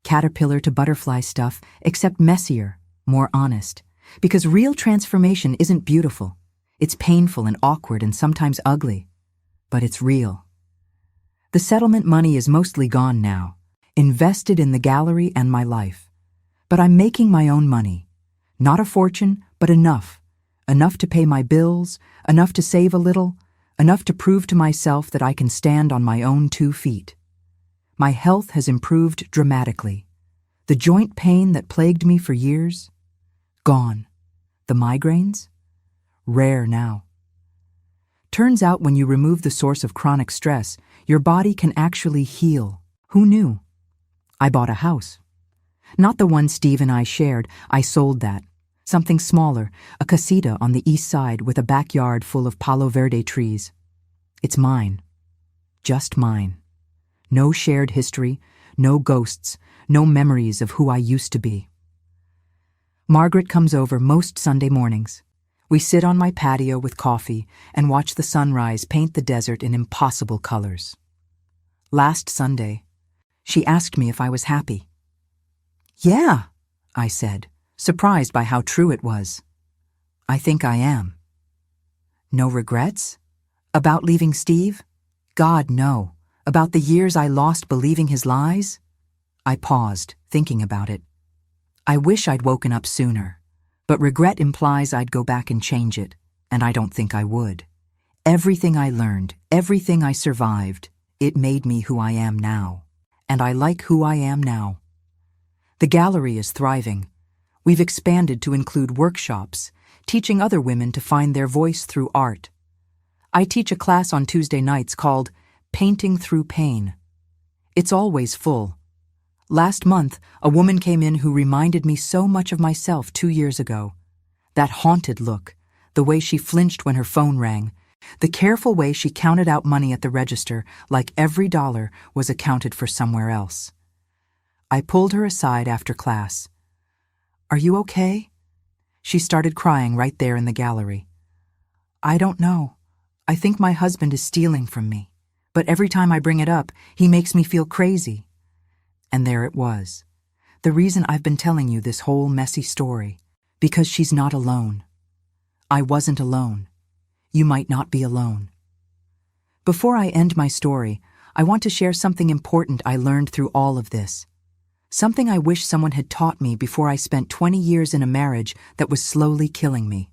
Caterpillar to butterfly stuff, except messier, more honest. Because real transformation isn't beautiful. It's painful and awkward and sometimes ugly. But it's real. The settlement money is mostly gone now, invested in the gallery and my life. But I'm making my own money. Not a fortune, but enough. Enough to pay my bills, enough to save a little, enough to prove to myself that I can stand on my own 2 feet. My health has improved dramatically. The joint pain that plagued me for years, gone. The migraines, rare now. Turns out when you remove the source of chronic stress, your body can actually heal. Who knew? I bought a house. Not the one Steve and I shared. I sold that. Something smaller, a casita on the east side with a backyard full of Palo Verde trees. It's mine. Just mine. No shared history, no ghosts, no memories of who I used to be. Margaret comes over most Sunday mornings. We sit on my patio with coffee and watch the sunrise paint the desert in impossible colors. Last Sunday, she asked me if I was happy. "Yeah," I said, surprised by how true it was. "I think I am." "No regrets? About leaving Steve?" "God, no. About the years I lost believing his lies?" I paused, thinking about it. I wish I'd woken up sooner, but regret implies I'd go back and change it, and I don't think I would. Everything I learned, everything I survived, it made me who I am now, and I like who I am now. The gallery is thriving. We've expanded to include workshops, teaching other women to find their voice through art. I teach a class on Tuesday nights called Painting Through Pain. It's always full. Last month, a woman came in who reminded me so much of myself 2 years ago. That haunted look, the way she flinched when her phone rang, the careful way she counted out money at the register like every dollar was accounted for somewhere else. I pulled her aside after class. "Are you okay?" She started crying right there in the gallery. "I don't know. I think my husband is stealing from me, but every time I bring it up, he makes me feel crazy." And there it was. The reason I've been telling you this whole messy story. Because she's not alone. I wasn't alone. You might not be alone. Before I end my story, I want to share something important I learned through all of this. Something I wish someone had taught me before I spent 20 years in a marriage that was slowly killing me.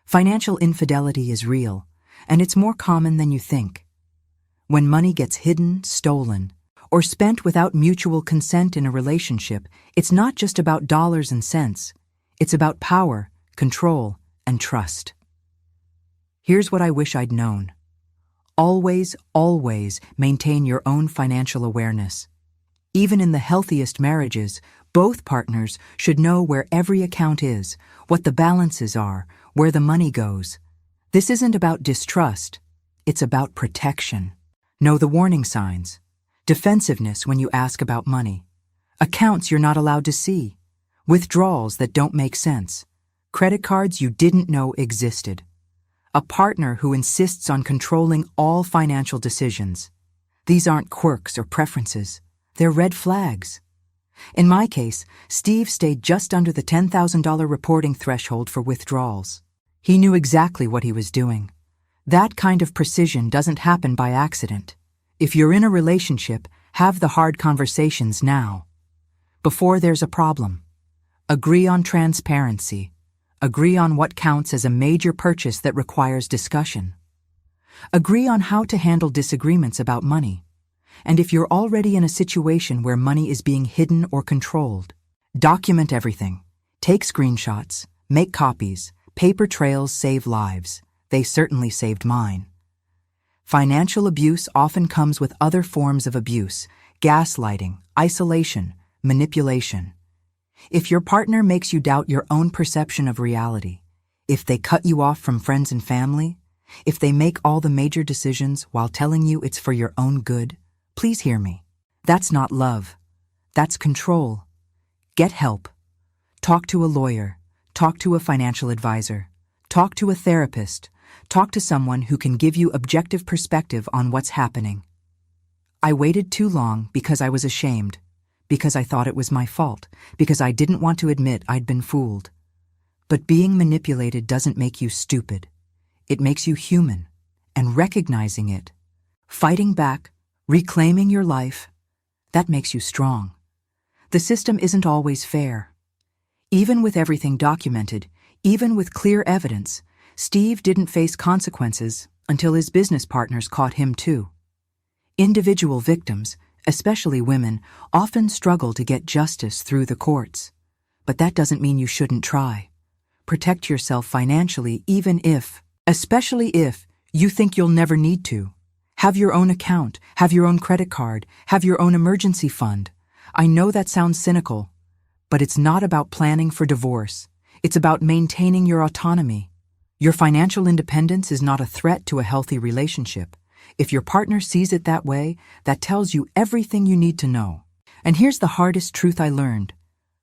Financial infidelity is real, and it's more common than you think. When money gets hidden, stolen, or spent without mutual consent in a relationship, it's not just about dollars and cents. It's about power, control, and trust. Here's what I wish I'd known. Always, always maintain your own financial awareness. Even in the healthiest marriages, both partners should know where every account is, what the balances are, where the money goes. This isn't about distrust. It's about protection. Know the warning signs. Defensiveness when you ask about money. Accounts you're not allowed to see. Withdrawals that don't make sense. Credit cards you didn't know existed. A partner who insists on controlling all financial decisions. These aren't quirks or preferences. They're red flags. In my case, Steve stayed just under the $10,000 reporting threshold for withdrawals. He knew exactly what he was doing. That kind of precision doesn't happen by accident. If you're in a relationship, have the hard conversations now. Before there's a problem. Agree on transparency. Agree on what counts as a major purchase that requires discussion. Agree on how to handle disagreements about money. And if you're already in a situation where money is being hidden or controlled, document everything. Take screenshots, make copies. Paper trails save lives. They certainly saved mine. Financial abuse often comes with other forms of abuse: gaslighting, isolation, manipulation. If your partner makes you doubt your own perception of reality, if they cut you off from friends and family, if they make all the major decisions while telling you it's for your own good, please hear me. That's not love. That's control. Get help. Talk to a lawyer. Talk to a financial advisor. Talk to a therapist. Talk to someone who can give you objective perspective on what's happening. I waited too long because I was ashamed, because I thought it was my fault, because I didn't want to admit I'd been fooled. But being manipulated doesn't make you stupid. It makes you human, and recognizing it, fighting back, reclaiming your life, that makes you strong. The system isn't always fair. Even with everything documented, even with clear evidence, Steve didn't face consequences until his business partners caught him too. Individual victims, especially women, often struggle to get justice through the courts. But that doesn't mean you shouldn't try. Protect yourself financially especially if you think you'll never need to. Have your own account, have your own credit card, have your own emergency fund. I know that sounds cynical, but it's not about planning for divorce. It's about maintaining your autonomy. Your financial independence is not a threat to a healthy relationship. If your partner sees it that way, that tells you everything you need to know. And here's the hardest truth I learned.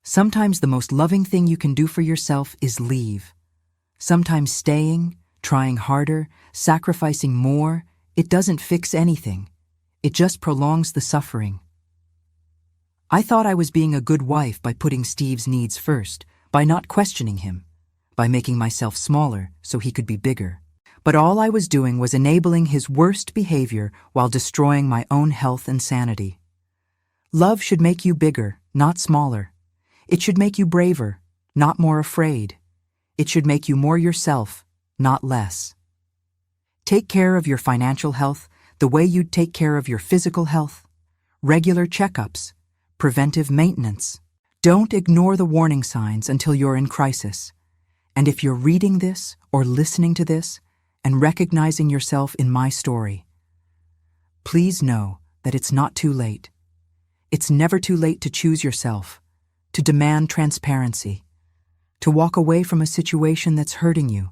Sometimes the most loving thing you can do for yourself is leave. Sometimes staying, trying harder, sacrificing more, it doesn't fix anything. It just prolongs the suffering. I thought I was being a good wife by putting Steve's needs first, by not questioning him, by making myself smaller so he could be bigger. But all I was doing was enabling his worst behavior while destroying my own health and sanity. Love should make you bigger, not smaller. It should make you braver, not more afraid. It should make you more yourself, not less. Take care of your financial health the way you'd take care of your physical health. Regular checkups, preventive maintenance. Don't ignore the warning signs until you're in crisis. And if you're reading this or listening to this and recognizing yourself in my story, please know that it's not too late. It's never too late to choose yourself, to demand transparency, to walk away from a situation that's hurting you.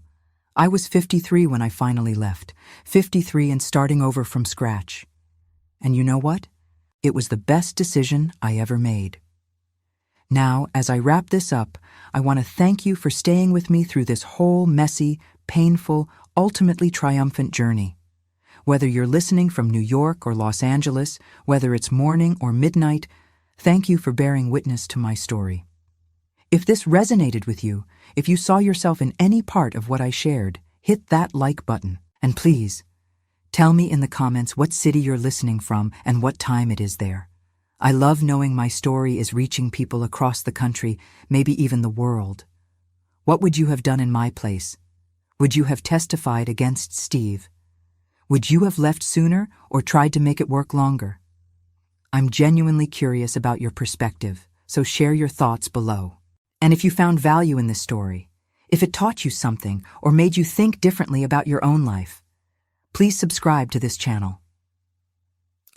I was 53 when I finally left, 53 and starting over from scratch. And you know what? It was the best decision I ever made. Now, as I wrap this up, I want to thank you for staying with me through this whole messy, painful, ultimately triumphant journey. Whether you're listening from New York or Los Angeles, whether it's morning or midnight, thank you for bearing witness to my story. If this resonated with you, if you saw yourself in any part of what I shared, hit that like button. And please, tell me in the comments what city you're listening from and what time it is there. I love knowing my story is reaching people across the country, maybe even the world. What would you have done in my place? Would you have testified against Steve? Would you have left sooner or tried to make it work longer? I'm genuinely curious about your perspective, so share your thoughts below. And if you found value in this story, if it taught you something or made you think differently about your own life, please subscribe to this channel.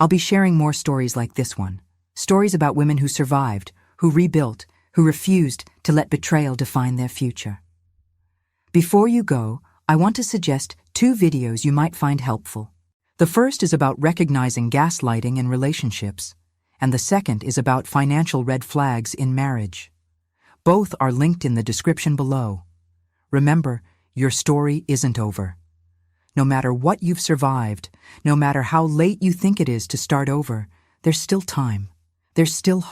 I'll be sharing more stories like this one, stories about women who survived, who rebuilt, who refused to let betrayal define their future. Before you go, I want to suggest 2 videos you might find helpful. The first is about recognizing gaslighting in relationships, and the second is about financial red flags in marriage. Both are linked in the description below. Remember, your story isn't over. No matter what you've survived, no matter how late you think it is to start over, there's still time. There's still